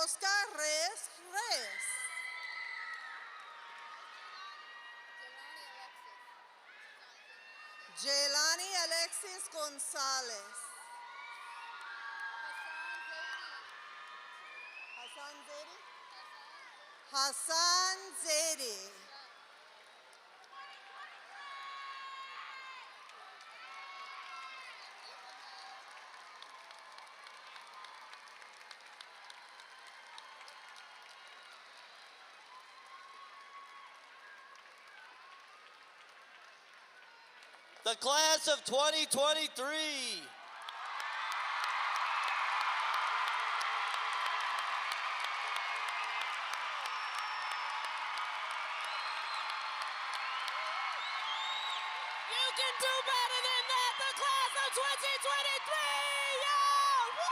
Oscar Reyes Reyes. Jelani Alexis Gonzalez. Hassan Zaidi. The class of 2023. 2023! Yeah! Woo!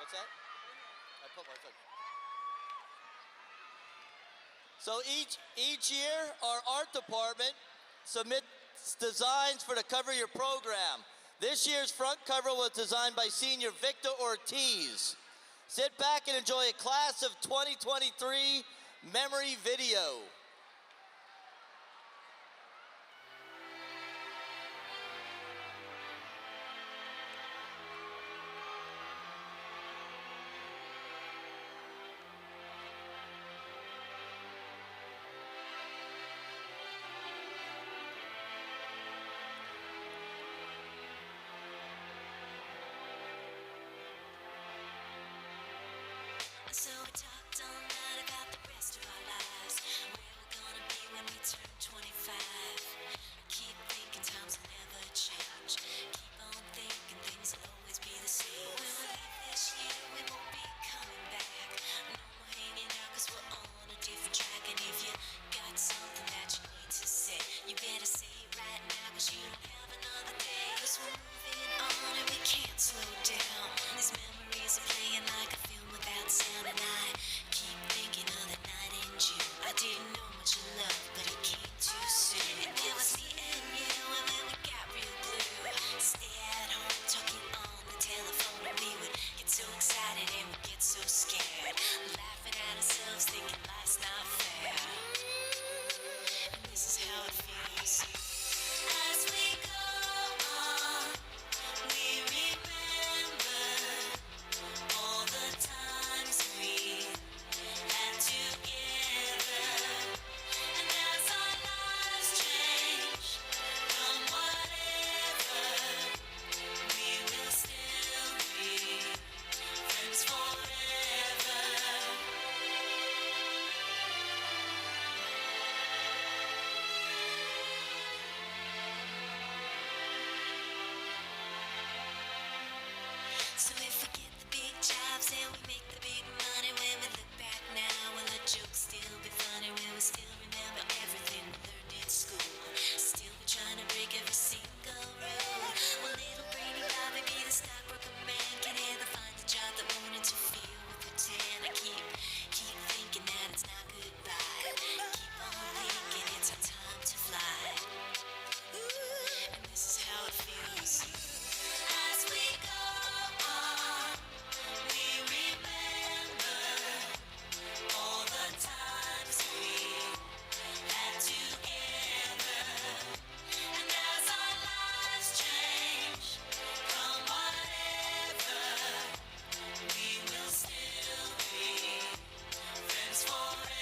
What's that? I put my foot. So each year, our art department submits designs for the cover of your program. This year's front cover was designed by senior Victor Ortiz. Sit back and enjoy a class of 2023 memory video. So we talked all night about the rest of our lives, where we're gonna be when we turn 25. I keep thinking times will never change. Keep on thinking things will always be the same. When we leave this year, we won't be coming back. No more hanging out 'cause we're on a different track. And if you got something that you need to say, you better say it right now 'cause you don't have another day. 'Cause we're moving on and we can't slow down. These memories are playing like a film without sound. And I keep thinking of the night in June. I didn't know much of love, but it came too soon. And it was me and you, and then we got real blue. Stay at home talking on the telephone, and we would get so excited and we'd get so scared, laughing at ourselves, thinking life's not fair. And this is how it feels. As we go on, we remember all the times we had together. And as our lives change from whatever, we will still be friends forever. So if we get the big jobs and we make the big money, when we look back now, will the jokes still be funny? Will we still remember everything we learned in school? Still be trying to break every single rule? Will little brainy Bobby be the stockbroker man? Can Heather find a job that won't interfere with her tan? I keep thinking that it's not goodbye. Keep on thinking it's our time to fly. And this is how it feels. As we go on, we remember all the times we had together. And as our lives change from whatever, we will still be friends forever.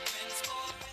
Friends forever.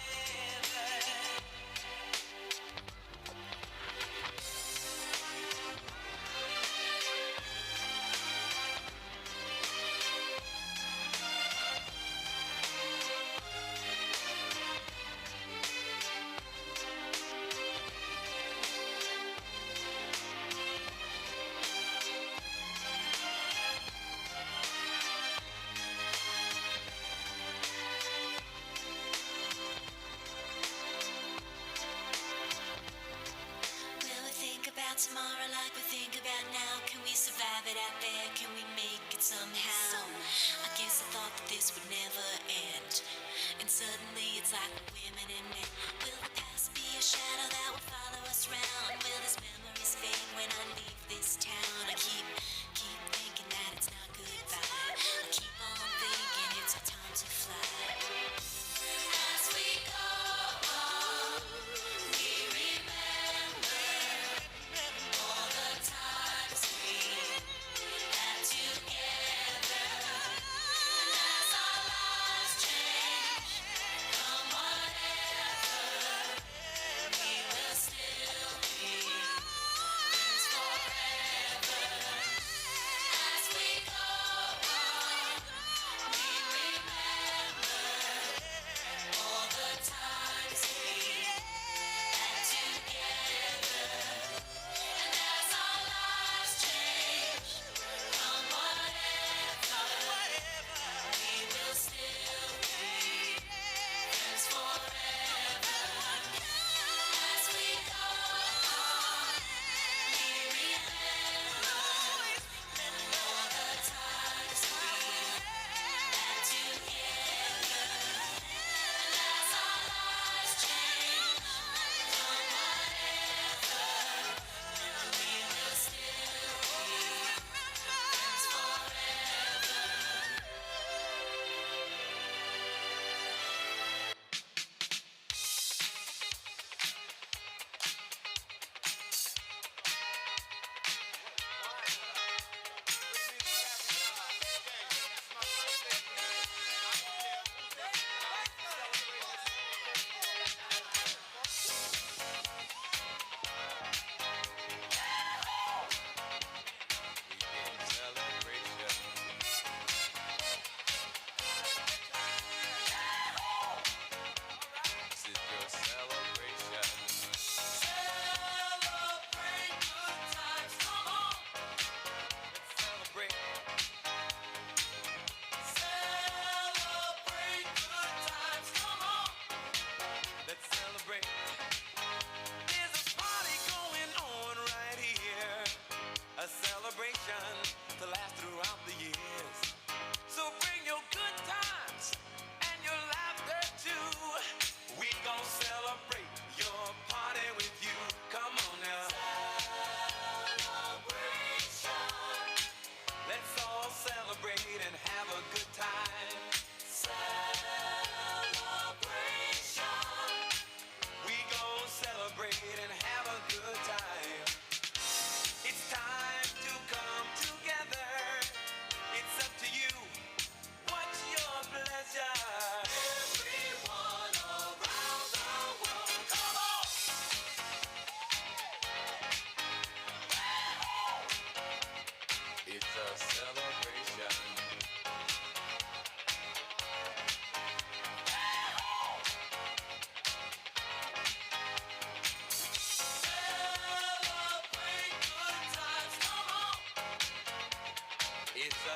Will we think about tomorrow like we think about now? Can we survive it out there? Can we make it somehow? I guess I thought that this would never end. And suddenly it's like women and men. Will the past be a shadow that will follow us round? Will these memories fade when I leave this town? I keep thinking that it's not goodbye. I keep on thinking it's our time to fly. As we go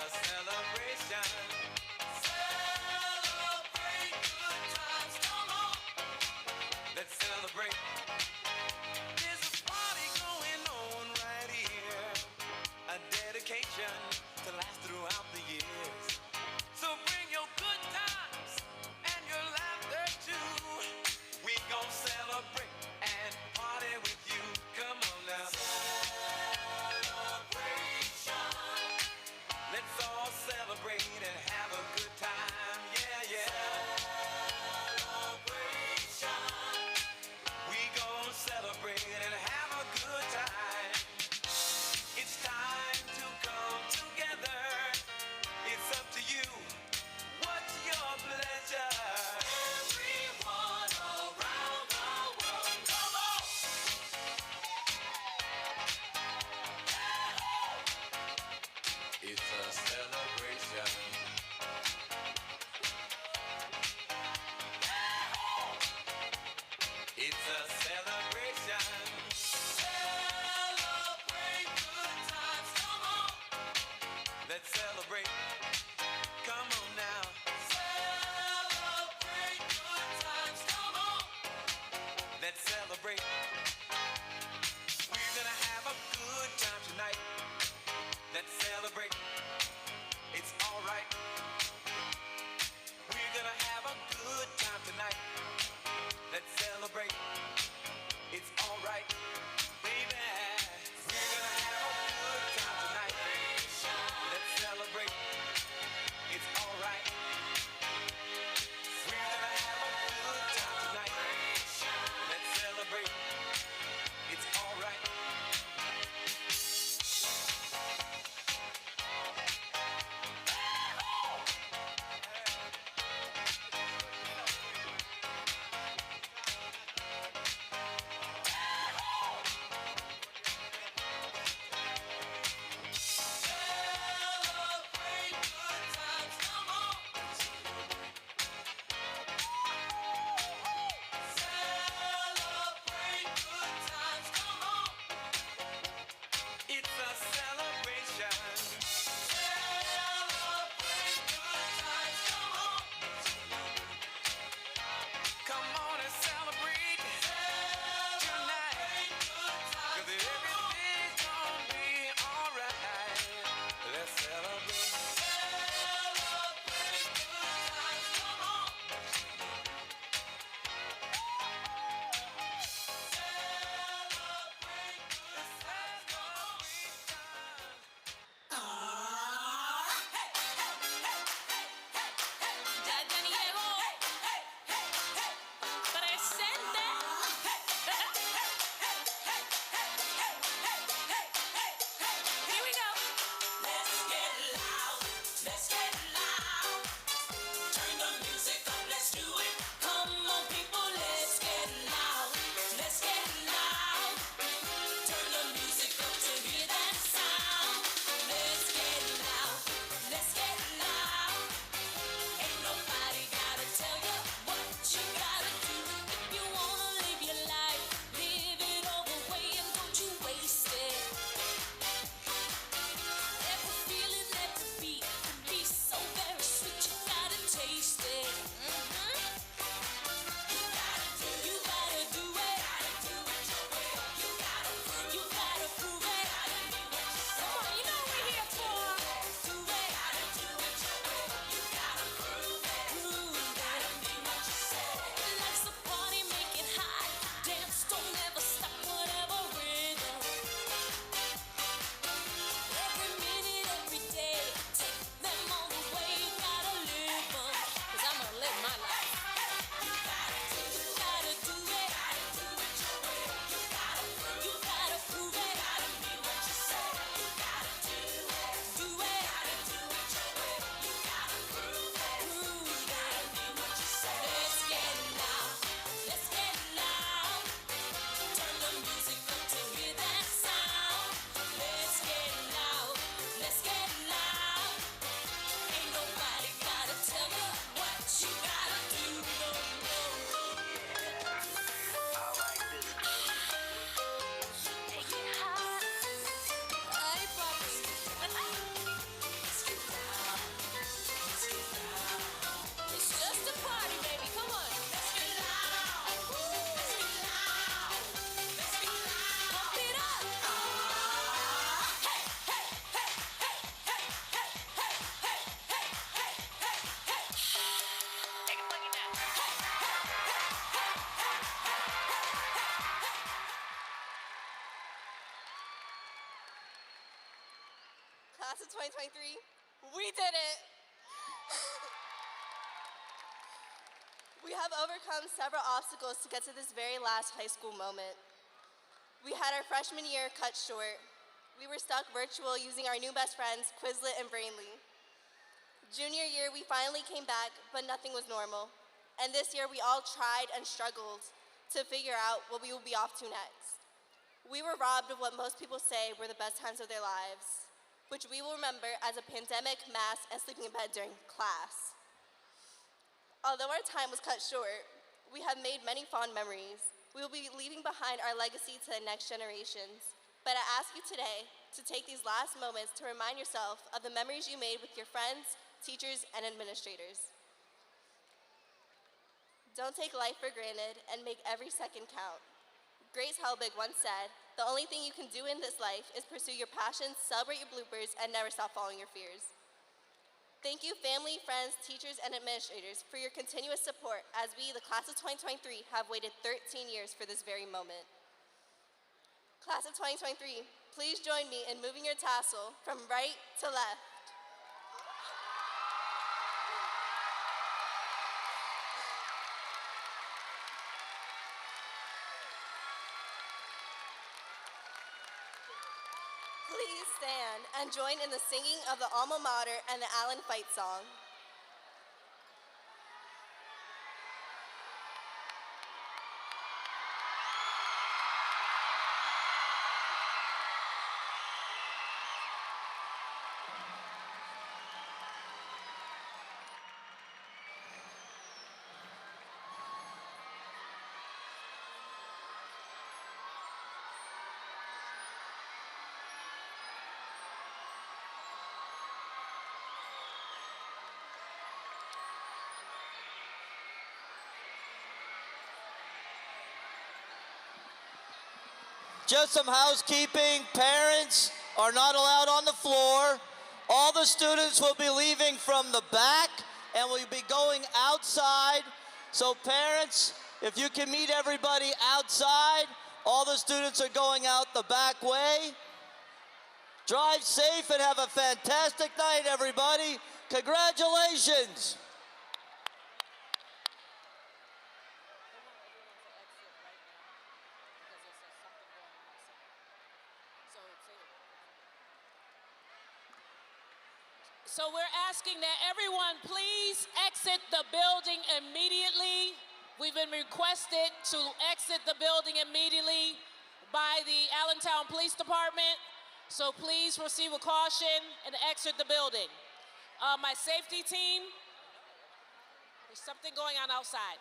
celebration. Celebrate good times, come on. Let's celebrate. There's a party going on right here. A dedication to last throughout the years. So bring your good times and your laughter too. We gon' celebrate and party with you. Come on now. Celebration. Let's all celebrate and have a good time. Yeah, yeah. Celebration. We gon' celebrate and have a good time. It's time to come together. It's up to you. What's your pleasure? Everyone around the world, come on. It's a celebration. It's a celebration. Celebrate good times, come on. Let's celebrate. Come on now. Celebrate good times, come on. Let's celebrate. We're gonna have a good time tonight. Let's celebrate. It's alright. We're gonna have a good time tonight. Let's celebrate. It's alright. Baby, we're gonna have a good time tonight. Let's celebrate. It's alright. We're gonna have a good time tonight. Let's celebrate. It's alright. of 2023, we did it. We have overcome several obstacles to get to this very last high school moment. We had our freshman year cut short. We were stuck virtual using our new best friends, Quizlet and Brainly. Junior year, we finally came back, but nothing was normal. And this year, we all tried and struggled to figure out what we will be off to next. We were robbed of what most people say were the best times of their lives, which we will remember as a pandemic, mask, and sleeping in bed during class. Although our time was cut short, we have made many fond memories. We will be leaving behind our legacy to the next generations. But I ask you today to take these last moments to remind yourself of the memories you made with your friends, teachers, and administrators. Don't take life for granted and make every second count. Grace Helbig once said, "The only thing you can do in this life is pursue your passions, celebrate your bloopers, and never stop following your fears." Thank you, family, friends, teachers, and administrators, for your continuous support as we, the class of 2023, have waited 13 years for this very moment. Class of 2023, please join me in moving your tassel from right to left. Please stand and join in the singing of the alma mater and the Allen fight song. Just some housekeeping. Parents are not allowed on the floor. All the students will be leaving from the back and will be going outside. So parents, if you can meet everybody outside, all the students are going out the back way. Drive safe and have a fantastic night, everybody. Congratulations. So we're asking that everyone please exit the building immediately. We've been requested to exit the building immediately by the Allentown Police Department. So please proceed with caution and exit the building. My safety team, there's something going on outside.